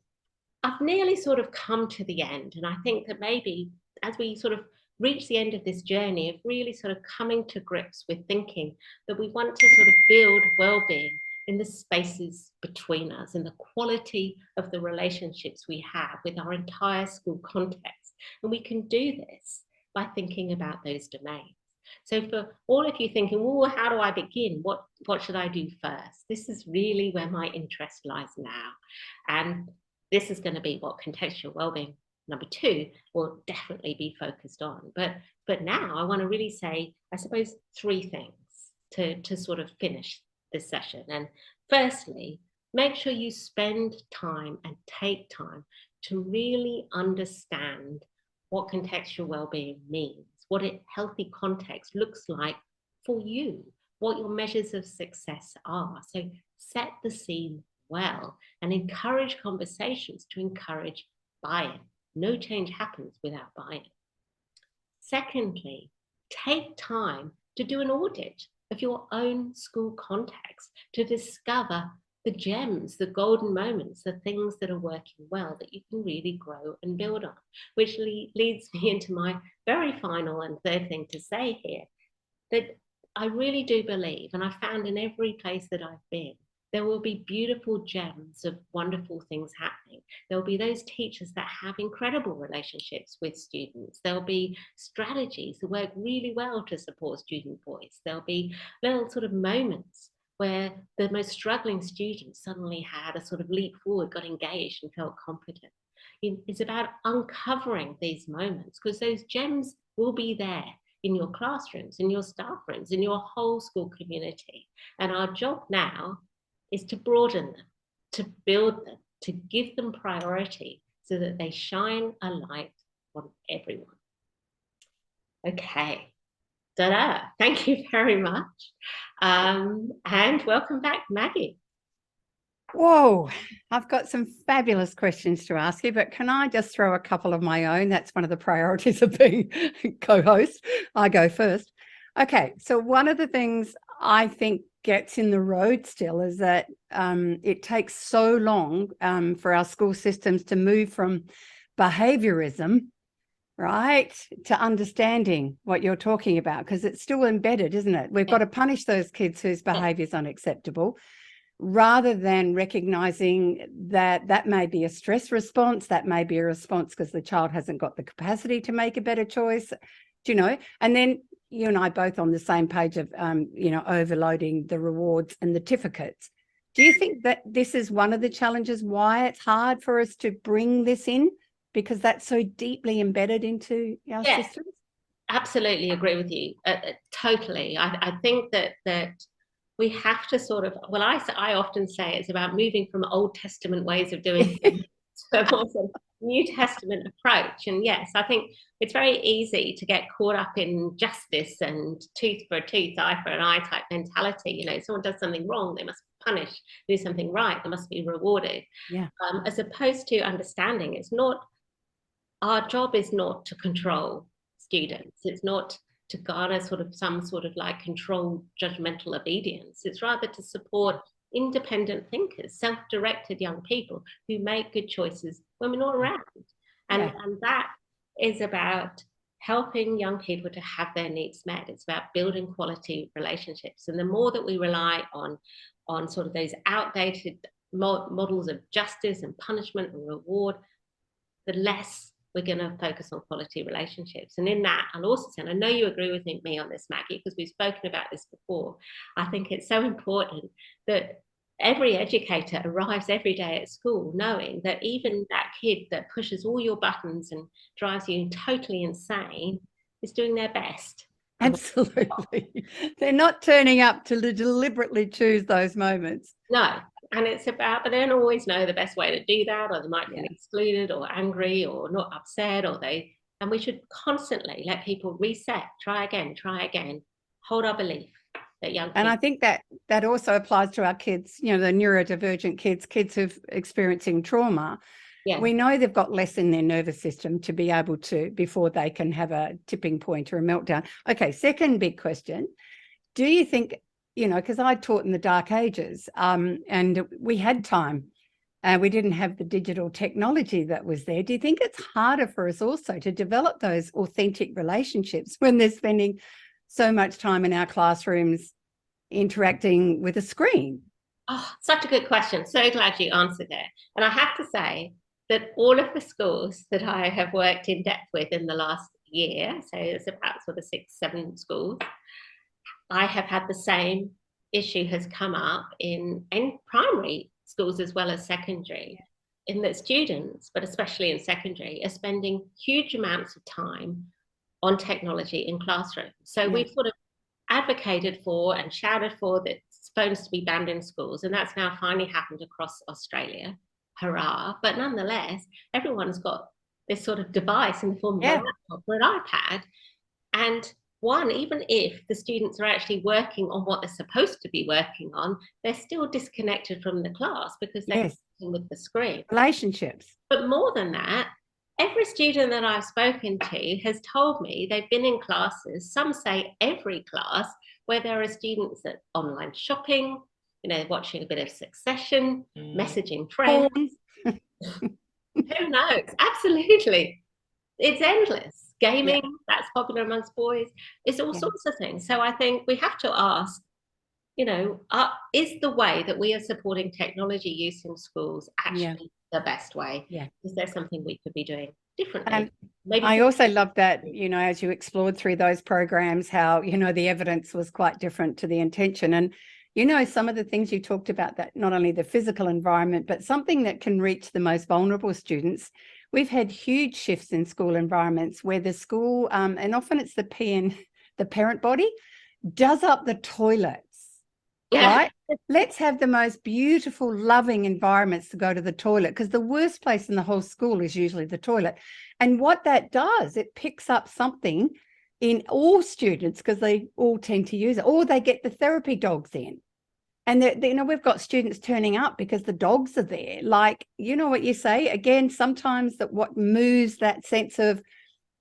I've nearly sort of come to the end, and I think that maybe as we sort of reach the end of this journey of really sort of coming to grips with thinking that we want to sort of build well-being in the spaces between us, in the quality of the relationships we have with our entire school context. And we can do this by thinking about those domains. So for all of you thinking, well, how do I begin? What should I do first? This is really where my interest lies now. And this is going to be what contextual wellbeing number 2 will definitely be focused on. But now I want to really say, I suppose, 3 things to sort of finish this session. And firstly, make sure you spend time and take time to really understand what contextual wellbeing means, what a healthy context looks like for you, what your measures of success are. So set the scene well and encourage conversations to encourage buy-in. No change happens without buy-in. Secondly, take time to do an audit of your own school context to discover the gems, the golden moments, the things that are working well that you can really grow and build on, which leads me into my very final and third thing to say here, that I really do believe, and I found in every place that I've been, there will be beautiful gems of wonderful things happening. There'll be those teachers that have incredible relationships with students. There'll be strategies that work really well to support student voice. There'll be little sort of moments where the most struggling students suddenly had a sort of leap forward, got engaged and felt confident. It's about uncovering these moments, because those gems will be there in your classrooms, in your staff rooms, in your whole school community. And our job now is to broaden them, to build them, to give them priority so that they shine a light on everyone. Okay, ta-da, thank you very much. And welcome back, Maggie. Whoa, I've got some fabulous questions to ask you, but can I just throw a couple of my own? That's one of the priorities of being co-host. I go first. Okay, so one of the things I think gets in the road still is that it takes so long for our school systems to move from behaviorism, right, to understanding what you're talking about, because it's still embedded, isn't it? We've got to punish those kids whose behavior is unacceptable, rather than recognizing that that may be a stress response, that may be a response because the child hasn't got the capacity to make a better choice, you know. And then you and I both on the same page of, overloading the rewards and the certificates. Do you think that this is one of the challenges why it's hard for us to bring this in? Because that's so deeply embedded into our systems? Absolutely agree with you. Totally. I think that we have to sort of, I often say it's about moving from Old Testament ways of doing things to New Testament approach. And yes, I think it's very easy to get caught up in justice and tooth for a tooth, eye for an eye type mentality. You know, someone does something wrong, they must be punished. Do something right, they must be rewarded. Yeah. As opposed to understanding, it's not, our job is not to control students. It's not to garner sort of some sort of like controlled judgmental obedience. It's rather to support independent thinkers, self-directed young people who make good choices when we're not around. And that is about helping young people to have their needs met. It's about building quality relationships. And the more that we rely on sort of those outdated models of justice and punishment and reward, the less we're going to focus on quality relationships. And in that, I'll also say, and I know you agree with me on this, Maggie, because we've spoken about this before, I think it's so important that every educator arrives every day at school knowing that even that kid that pushes all your buttons and drives you totally insane is doing their best. Absolutely. They're not turning up to deliberately choose those moments. No. And it's about, but they don't always know the best way to do that, or they might feel excluded or angry or not upset, and we should constantly let people reset, try again, hold our belief that young people. And I think that also applies to our kids, you know, the neurodivergent kids who've experiencing trauma. Yeah. We know they've got less in their nervous system to be able to, before they can have a tipping point or a meltdown. Okay, second big question. Do you think, you know, because I taught in the dark ages and we had time and we didn't have the digital technology that was there. Do you think it's harder for us also to develop those authentic relationships when they're spending so much time in our classrooms interacting with a screen? Oh, such a good question. So glad you answered it. And I have to say that all of the schools that I have worked in depth with in the last year, so it's about sort of 6-7 schools, I have had the same issue has come up in primary schools as well as secondary, in that students, but especially in secondary, are spending huge amounts of time on technology in classrooms. So we've sort of advocated for and shouted for that phones to be banned in schools, and that's now finally happened across Australia. Hurrah. But nonetheless, everyone's got this sort of device in the form of a laptop or an iPad. And one, even if the students are actually working on what they're supposed to be working on, they're still disconnected from the class because they're working with the screen. Relationships. But more than that, every student that I've spoken to has told me they've been in classes, some say every class, where there are students at online shopping, you know, watching a bit of Succession, messaging friends. Who knows? Absolutely. It's endless. Gaming, that's popular amongst boys. It's all sorts of things. So I think we have to ask, you know, is the way that we are supporting technology use in schools actually the best way? Is there something we could be doing differently? Maybe I also love that, you know, as you explored through those programs, how, you know, the evidence was quite different to the intention. And, you know, some of the things you talked about, that not only the physical environment, but something that can reach the most vulnerable students. We've had huge shifts in school environments where the school, and often it's the parent body, does up the toilets. Right? Let's have the most beautiful, loving environments to go to the toilet, because the worst place in the whole school is usually the toilet. And what that does, it picks up something in all students because they all tend to use it, or they get the therapy dogs in. And, you know, we've got students turning up because the dogs are there. Like, you know what you say, again, sometimes that what moves that sense of,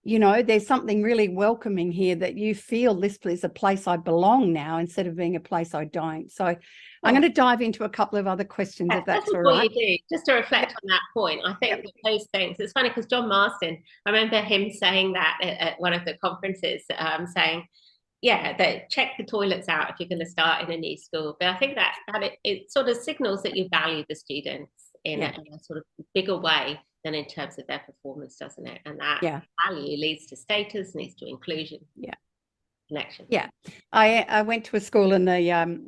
you know, there's something really welcoming here, that you feel this is a place I belong now instead of being a place I don't. So I'm going to dive into a couple of other questions, if that's all right. What you do, just to reflect on that point, I think that those things, it's funny because John Marston, I remember him saying that at one of the conferences, saying, that check the toilets out if you're going to start in a new school. But I think that it sort of signals that you value the students in a sort of bigger way than in terms of their performance, doesn't it? And that value leads to status, leads to inclusion, connection. I went to a school in the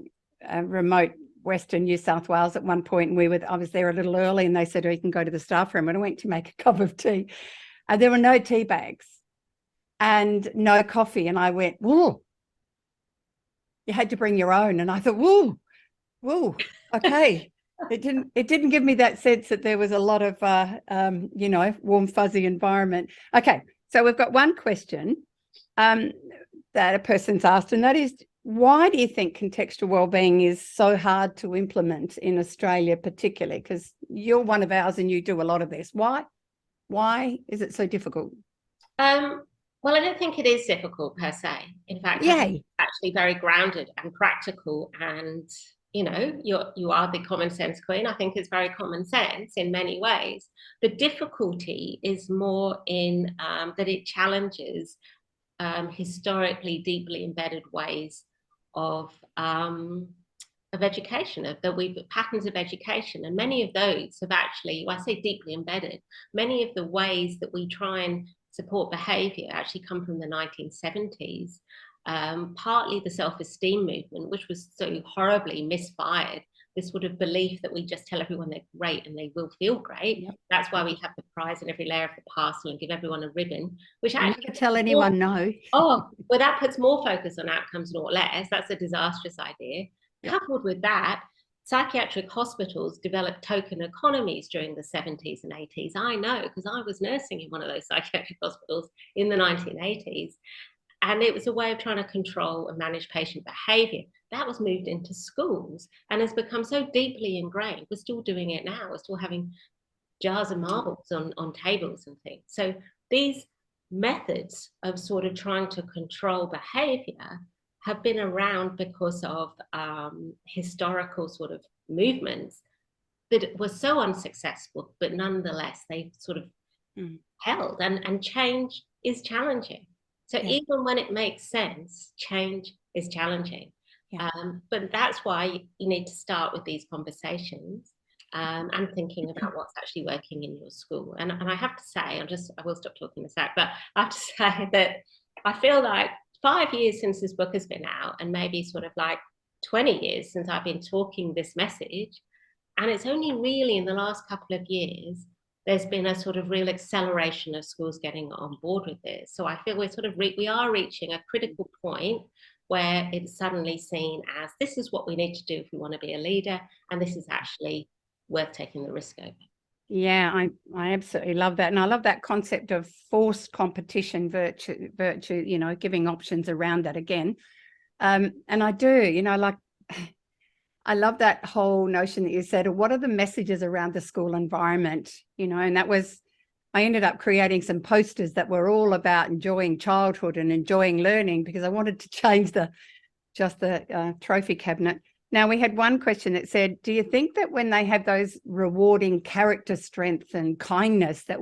remote Western New South Wales at one point, and I was there a little early, and they said, you can go to the staff room. And I went to make a cup of tea, and there were no tea bags and no coffee. And I went, whoa, you had to bring your own. And I thought, whoa, okay. It didn't give me that sense that there was a lot of, warm, fuzzy environment. Okay, so we've got one question that a person's asked, and that is, why do you think contextual wellbeing is so hard to implement in Australia, particularly? Because you're one of ours and you do a lot of this. Why is it so difficult? Well, I don't think it is difficult per se. In fact, I think it's actually very grounded and practical, and you are the common sense queen. I think it's very common sense in many ways. The difficulty is more in that it challenges historically deeply embedded ways of education, patterns of education, and many of those have actually, well, I say deeply embedded, many of the ways that we try and support behaviour actually come from the 1970s. Partly the self-esteem movement, which was so horribly misfired. This sort of belief that we just tell everyone they're great and they will feel great. Yep. That's why we have the prize in every layer of the parcel and give everyone a ribbon, which actually never tell anyone no. Oh, well, that puts more focus on outcomes, not less. That's a disastrous idea. Yep. Coupled with that, psychiatric hospitals developed token economies during the 70s and 80s. I know, because I was nursing in one of those psychiatric hospitals in the 1980s. And it was a way of trying to control and manage patient behaviour. That was moved into schools and has become so deeply ingrained. We're still doing it now. We're still having jars of marbles on tables and things. So these methods of sort of trying to control behaviour have been around because of historical sort of movements that were so unsuccessful, but nonetheless they sort of held, and change is challenging. So even when it makes sense, change is challenging. But that's why you need to start with these conversations and thinking about what's actually working in your school. And I have to say, I will stop talking in a sec, but I have to say that I feel like 5 years since this book has been out, and maybe sort of like 20 years since I've been talking this message, and it's only really in the last couple of years there's been a sort of real acceleration of schools getting on board with this. So I feel we are reaching a critical point where it's suddenly seen as, this is what we need to do if we want to be a leader, and this is actually worth taking the risk over. Yeah, I absolutely love that. And I love that concept of forced competition virtue, giving options around that again. And I do, I love that whole notion that you said, what are the messages around the school environment, and that was, I ended up creating some posters that were all about enjoying childhood and enjoying learning, because I wanted to change the trophy cabinet. Now, we had one question that said, do you think that when they have those rewarding character strength and kindness, that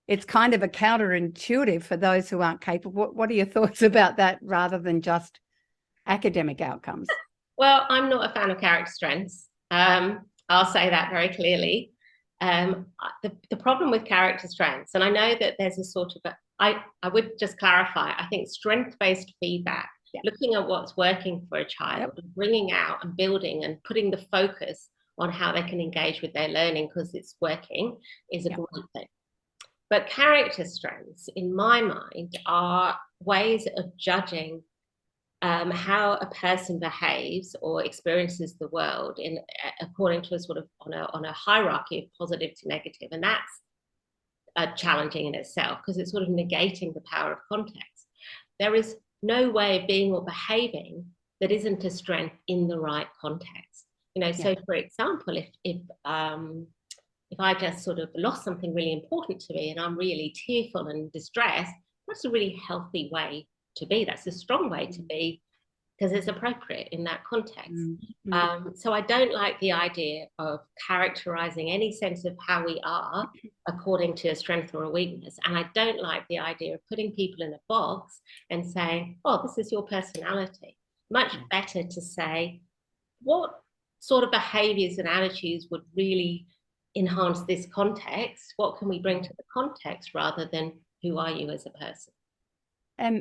it's kind of a counterintuitive for those who aren't capable? What are your thoughts about that, rather than just academic outcomes? Well, I'm not a fan of character strengths. I'll say that very clearly. The problem with character strengths, and I know that there's a sort of, I would just clarify, I think strength-based feedback, looking at what's working for a child, and bringing out and building and putting the focus on how they can engage with their learning because it's working, is a great thing. But character strengths, in my mind, are ways of judging how a person behaves or experiences the world according to a sort of on a hierarchy of positive to negative, and that's challenging in itself, because it's sort of negating the power of context. There is no way of being or behaving that isn't a strength in the right context. So for example, if I just sort of lost something really important to me and I'm really tearful and distressed, that's a really healthy way to be. That's a strong way to be, because it's appropriate in that context. So I don't like the idea of characterizing any sense of how we are according to a strength or a weakness. And I don't like the idea of putting people in a box and saying, oh, this is your personality. Much better to say, what sort of behaviors and attitudes would really enhance this context? What can we bring to the context, rather than who are you as a person?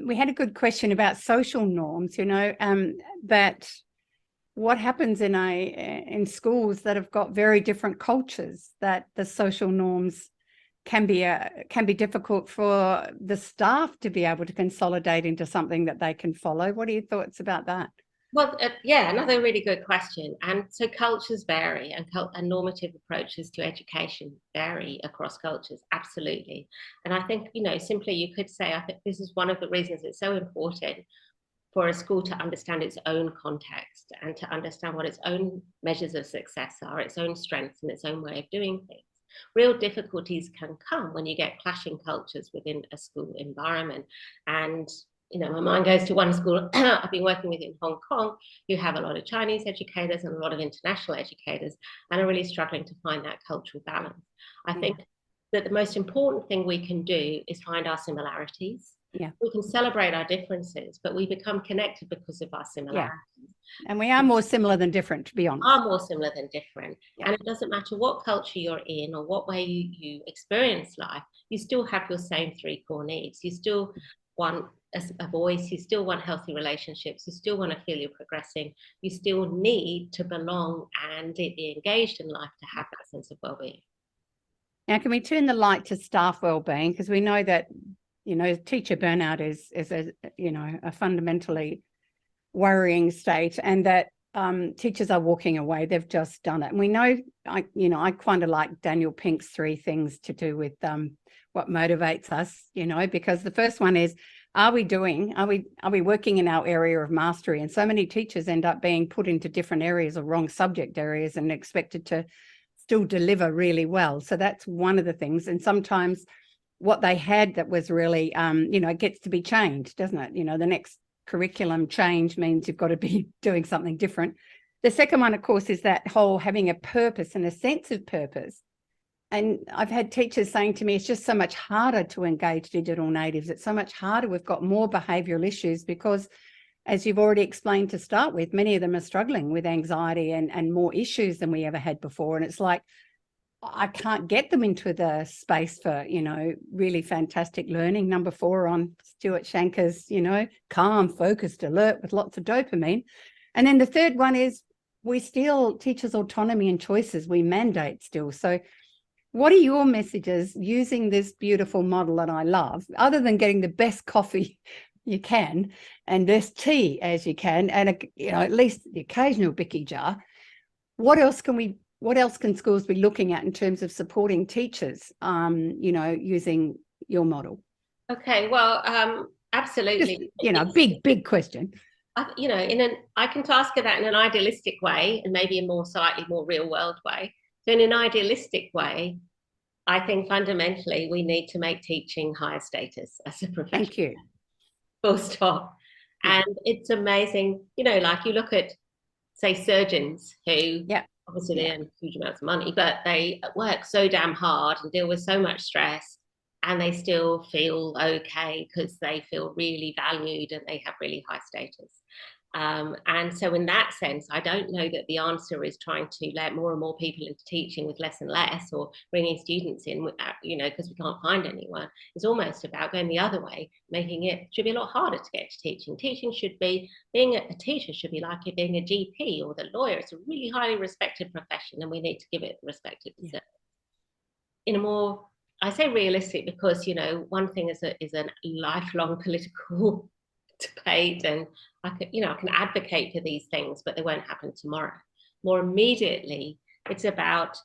We had a good question about social norms, that what happens in schools that have got very different cultures, that the social norms can be difficult for the staff to be able to consolidate into something that they can follow. What are your thoughts about that? Well, yeah, another really good question. And so cultures vary, and normative approaches to education vary across cultures, absolutely. And I think, simply you could say, I think this is one of the reasons it's so important for a school to understand its own context and to understand what its own measures of success are, its own strengths and its own way of doing things. Real difficulties can come when you get clashing cultures within a school environment. And my mind goes to one school I've been working with in Hong Kong, who have a lot of Chinese educators and a lot of international educators, and are really struggling to find that cultural balance. I think that the most important thing we can do is find our similarities. Yeah. We can celebrate our differences, but we become connected because of our similarities. Yeah. And we are more similar than different, to be honest. Are more similar than different. Yeah. And it doesn't matter what culture you're in or what way you experience life, you still have your same three core needs. You still want a voice, you still want healthy relationships, you still want to feel you're progressing, you still need to belong and be engaged in life to have that sense of well-being. Now, can we turn the light to staff well-being? Because we know that, teacher burnout is a fundamentally worrying state, and that teachers are walking away. They've just done it. And we know, I kind of like Daniel Pink's 3 things to do with what motivates us, because the first one is, are we working in our area of mastery? And so many teachers end up being put into different areas or wrong subject areas and expected to still deliver really well. So that's one of the things. And sometimes what they had that was really, it gets to be changed, doesn't it? The next curriculum change means you've got to be doing something different. The second one, of course, is that whole having a purpose and a sense of purpose. And I've had teachers saying to me, it's just so much harder to engage digital natives. It's so much harder. We've got more behavioural issues because, as you've already explained to start with, many of them are struggling with anxiety and more issues than we ever had before. And it's like, I can't get them into the space for, really fantastic learning. Number 4 on Stuart Shanker's, calm, focused, alert with lots of dopamine. And then the third one is we still teachers' autonomy and choices. We mandate still. So what are your messages using this beautiful model that I love, other than getting the best coffee you can and best tea as you can, and at least the occasional Bicky jar? What else can schools be looking at in terms of supporting teachers, using your model? Okay, well, absolutely. Just, big question. I can task that in an idealistic way and maybe a slightly more real world way. So in an idealistic way, I think fundamentally we need to make teaching higher status as a profession. Thank you. Full stop. Yeah. And it's amazing, like you look at, say, surgeons who obviously they earn huge amounts of money, but they work so damn hard and deal with so much stress, and they still feel okay because they feel really valued and they have really high status. And so in that sense, I don't know that the answer is trying to let more and more people into teaching with less and less, or bringing students in, because we can't find anyone. It's almost about going the other way, making it should be a lot harder to get to teaching. Being a teacher should be like it being a GP or the lawyer. It's a really highly respected profession, and we need to give it the respect it deserves. In a more, I say realistic because, one thing is a lifelong political debate, and I can advocate for these things, but they won't happen tomorrow. More immediately, it's about,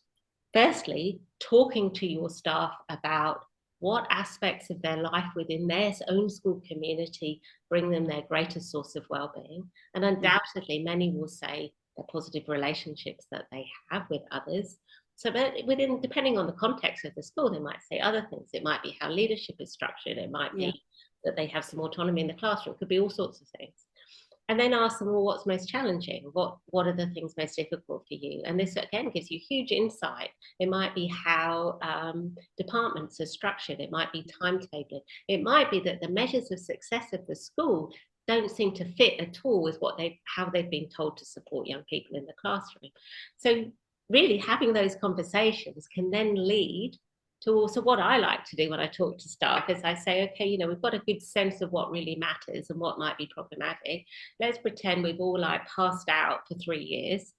firstly, talking to your staff about what aspects of their life within their own school community bring them their greatest source of well-being. And undoubtedly, many will say the positive relationships that they have with others. So depending on the context of the school, they might say other things. It might be how leadership is structured. It might be that they have some autonomy in the classroom. It could be all sorts of things. And then ask them, well, what's most challenging? What are the things most difficult for you? And this, again, gives you huge insight. It might be how departments are structured. It might be timetabling. It might be that the measures of success of the school don't seem to fit at all with how they've been told to support young people in the classroom. So really having those conversations can then lead to also what I like to do when I talk to staff is I say, okay, we've got a good sense of what really matters and what might be problematic. Let's pretend we've all passed out for 3 years,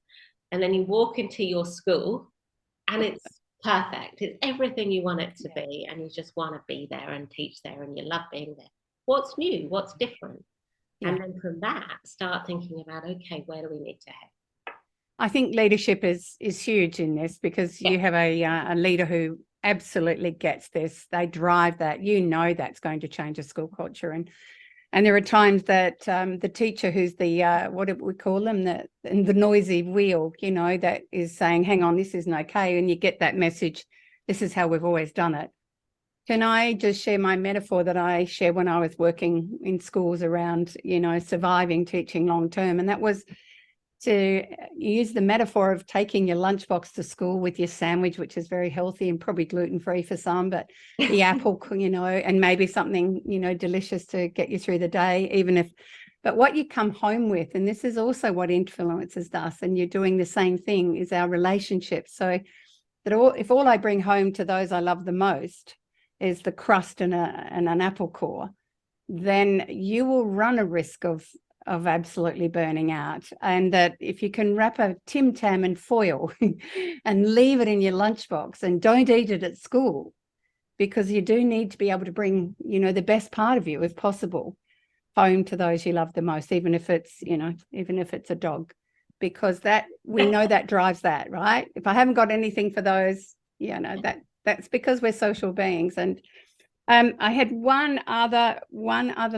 and then you walk into your school and it's perfect. It's everything you want it to be, and you just want to be there and teach there and you love being there. What's new? What's different? And then from that, start thinking about, okay, where do we need to head? I think leadership is huge in this, because you have a leader who absolutely gets this. They drive that. You know that's going to change a school culture. And there are times that the teacher who's the, what do we call them, the noisy wheel, you know, that is saying, hang on, this isn't okay. And you get that message, this is how we've always done it. Can I just share my metaphor that I shared when I was working in schools around, you know, surviving teaching long term? And that was to use the metaphor of taking your lunchbox to school with your sandwich, which is very healthy and probably gluten-free for some, but the apple, you know, and maybe something, you know, delicious to get you through the day, even if, but what you come home with, and this is also what influences us, and you're doing the same thing, is our relationships. So that if all I bring home to those I love the most is the crust and an apple core, then you will run a risk of absolutely burning out. And that if you can wrap a Tim Tam in foil and leave it in your lunchbox and don't eat it at school, because you do need to be able to bring, you know, the best part of you, if possible, home to those you love the most, even if it's, you know, even if it's a dog, because that, we know that drives that, right? If I haven't got anything for those, you know, that's because we're social beings. And I had one other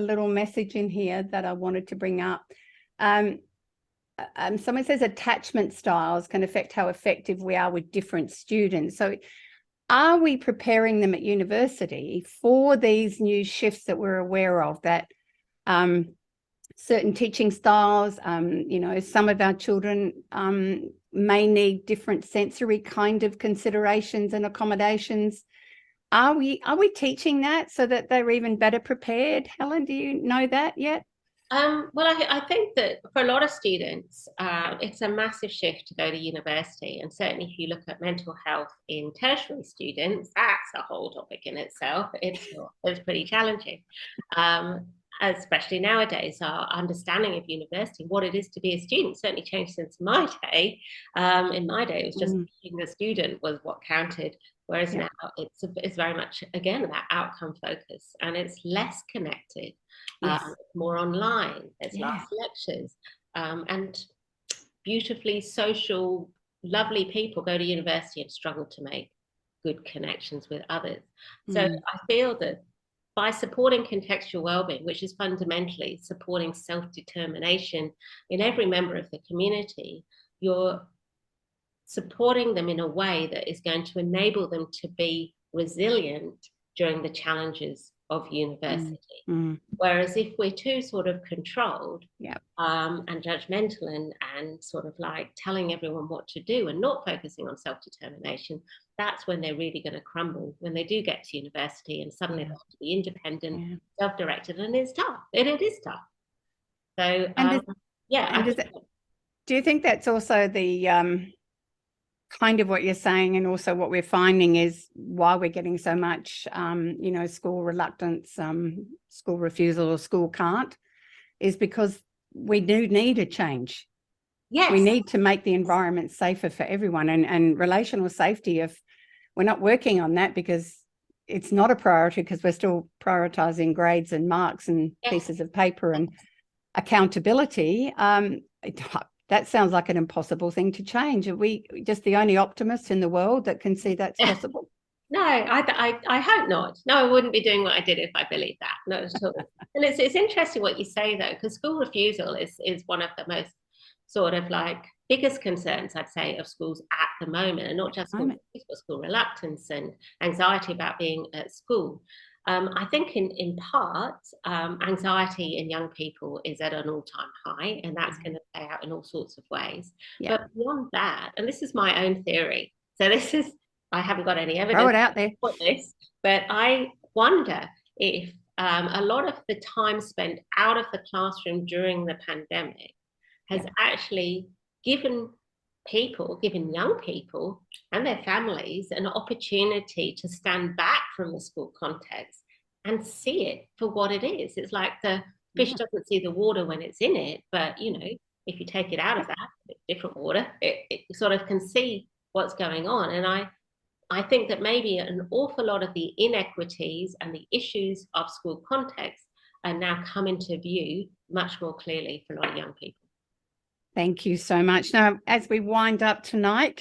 little message in here that I wanted to bring up. Someone says attachment styles can affect how effective we are with different students. So are we preparing them at university for these new shifts that we're aware of, that certain teaching styles, you know, some of our children may need different sensory kind of considerations and accommodations? Are we teaching that so that they're even better prepared? Helen, do you know that yet? Well, I think that for a lot of students, it's a massive shift to go to university. And certainly if you look at mental health in tertiary students, that's a whole topic in itself. It's pretty challenging. Especially nowadays, our understanding of university, what it is to be a student, certainly changed since my day. In my day, it was just being a student was what counted, whereas now it's very much, again, about outcome focus, and it's less connected, more online, there's less lectures, and beautifully social, lovely people go to university and struggle to make good connections with others. So I feel that by supporting contextual wellbeing, which is fundamentally supporting self-determination in every member of the community, you're supporting them in a way that is going to enable them to be resilient during the challenges of university. Whereas if we're too sort of controlled and judgmental and sort of like telling everyone what to do and not focusing on self-determination, that's when they're really going to crumble, when they do get to university and suddenly they have to be independent, self-directed, and it's tough. It is tough. So, do you think that's also the kind of what you're saying, and also what we're finding is why we're getting so much, you know, school reluctance, school refusal, or school can't, is because we do need a change. Yes. We need to make the environment safer for everyone, and relational safety, if we're not working on that because it's not a priority, because we're still prioritizing grades and marks and pieces of paper and accountability, that sounds like an impossible thing to change. Are we just the only optimists in the world that can see that's possible? No, I hope not. No, I wouldn't be doing what I did if I believed that. Not at all. And it's interesting what you say, though, because school refusal is one of the most sort of like biggest concerns, I'd say, of schools at the moment, and not just school refusal, but school reluctance and anxiety about being at school. I think in part, anxiety in young people is at an all-time high, and that's going to play out in all sorts of ways. But beyond that, and this is my own theory, so I haven't got any evidence. Throw it out there. For this, but I wonder if a lot of the time spent out of the classroom during the pandemic has actually given young people and their families an opportunity to stand back from the school context and see it for what it is. It's like the fish doesn't see the water when it's in it, but you know, if you take it out of that, it's different water, it sort of can see what's going on. And I think that maybe an awful lot of the inequities and the issues of school context now come into view much more clearly for a lot of young people. Thank you so much. Now, as we wind up tonight,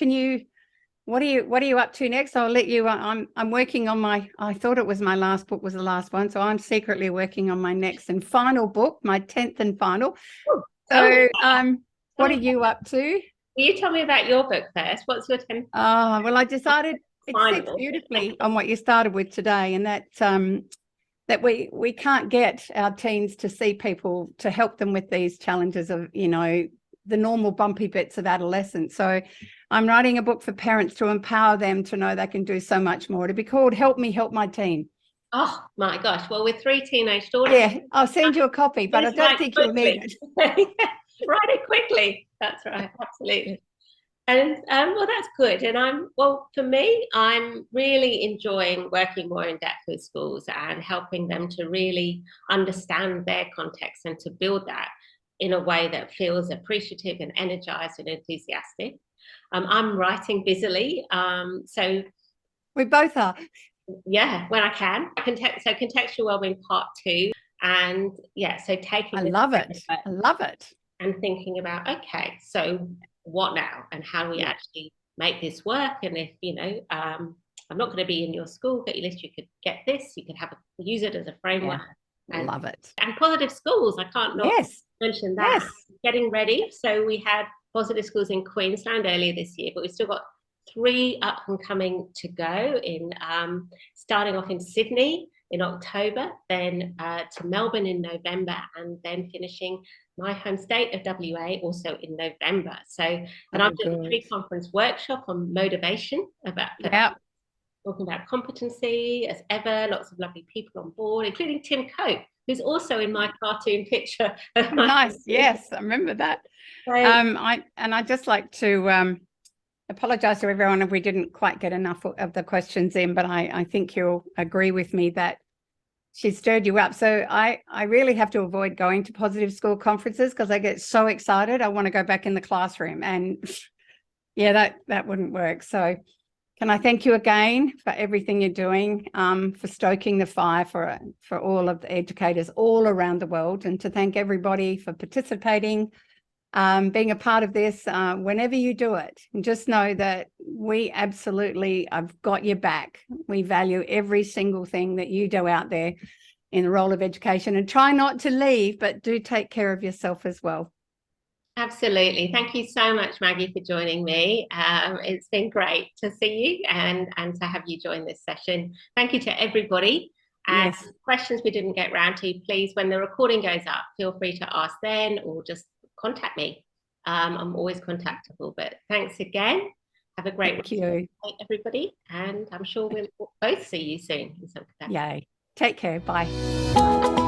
what are you up to next? I'll let you, I'm working on I thought it was my last book was the last one. So I'm secretly working on my next and final book, my 10th and final. So what are you up to? You tell me about your book first. What's your 10th? Well, I decided it sits beautifully on what you started with today, and that we can't get our teens to see people to help them with these challenges of, the normal bumpy bits of adolescence. So I'm writing a book for parents to empower them to know they can do so much more. It'll be called Help Me Help My Teen. Oh my gosh. Well, with 3 teenage daughters. Yeah, I'll send you a copy, but I don't think you'll need it. Write it quickly. That's right. Absolutely. And well, that's good. And for me, I'm really enjoying working more in depth with schools and helping them to really understand their context and to build that in a way that feels appreciative and energized and enthusiastic. I'm writing busily. So we both are. Yeah, when I can. So Contextual Wellbeing Part 2. And yeah, so taking I love it. And thinking about, okay, so what now? And how do we actually make this work? And if, I'm not going to be in your school, but at least you could get this, you could use it as a framework. Yeah, I love it. And Positive Schools, I can't not mention that. Yes. Getting ready. So we had Positive Schools in Queensland earlier this year, but we've still got 3 up and coming to go in starting off in Sydney in October, then to Melbourne in November, and then finishing my home state of WA also in November. So, and I'm doing a pre-conference workshop on motivation about talking about competency as ever, lots of lovely people on board, including Tim Cope, who's also in my cartoon picture. Nice, yes, I remember that. So, I'd just like to apologise to everyone if we didn't quite get enough of the questions in, but I think you'll agree with me that she stirred you up. So I really have to avoid going to Positive School conferences because I get so excited. I want to go back in the classroom, and yeah, that wouldn't work. So can I thank you again for everything you're doing, for stoking the fire for all of the educators all around the world, and to thank everybody for participating, being a part of this, whenever you do it. And just know that we absolutely, I've got your back. We value every single thing that you do out there in the role of education, and try not to leave, but do take care of yourself as well. Absolutely. Thank you so much, Maggie, for joining me. It's been great to see you and to have you join this session. Thank you to everybody. And questions we didn't get round to, please, when the recording goes up, feel free to ask then, or just contact me. I'm always contactable. But thanks again. Have a great week, everybody. And I'm sure we'll both see you soon in some capacity. Yay. Take care. Bye.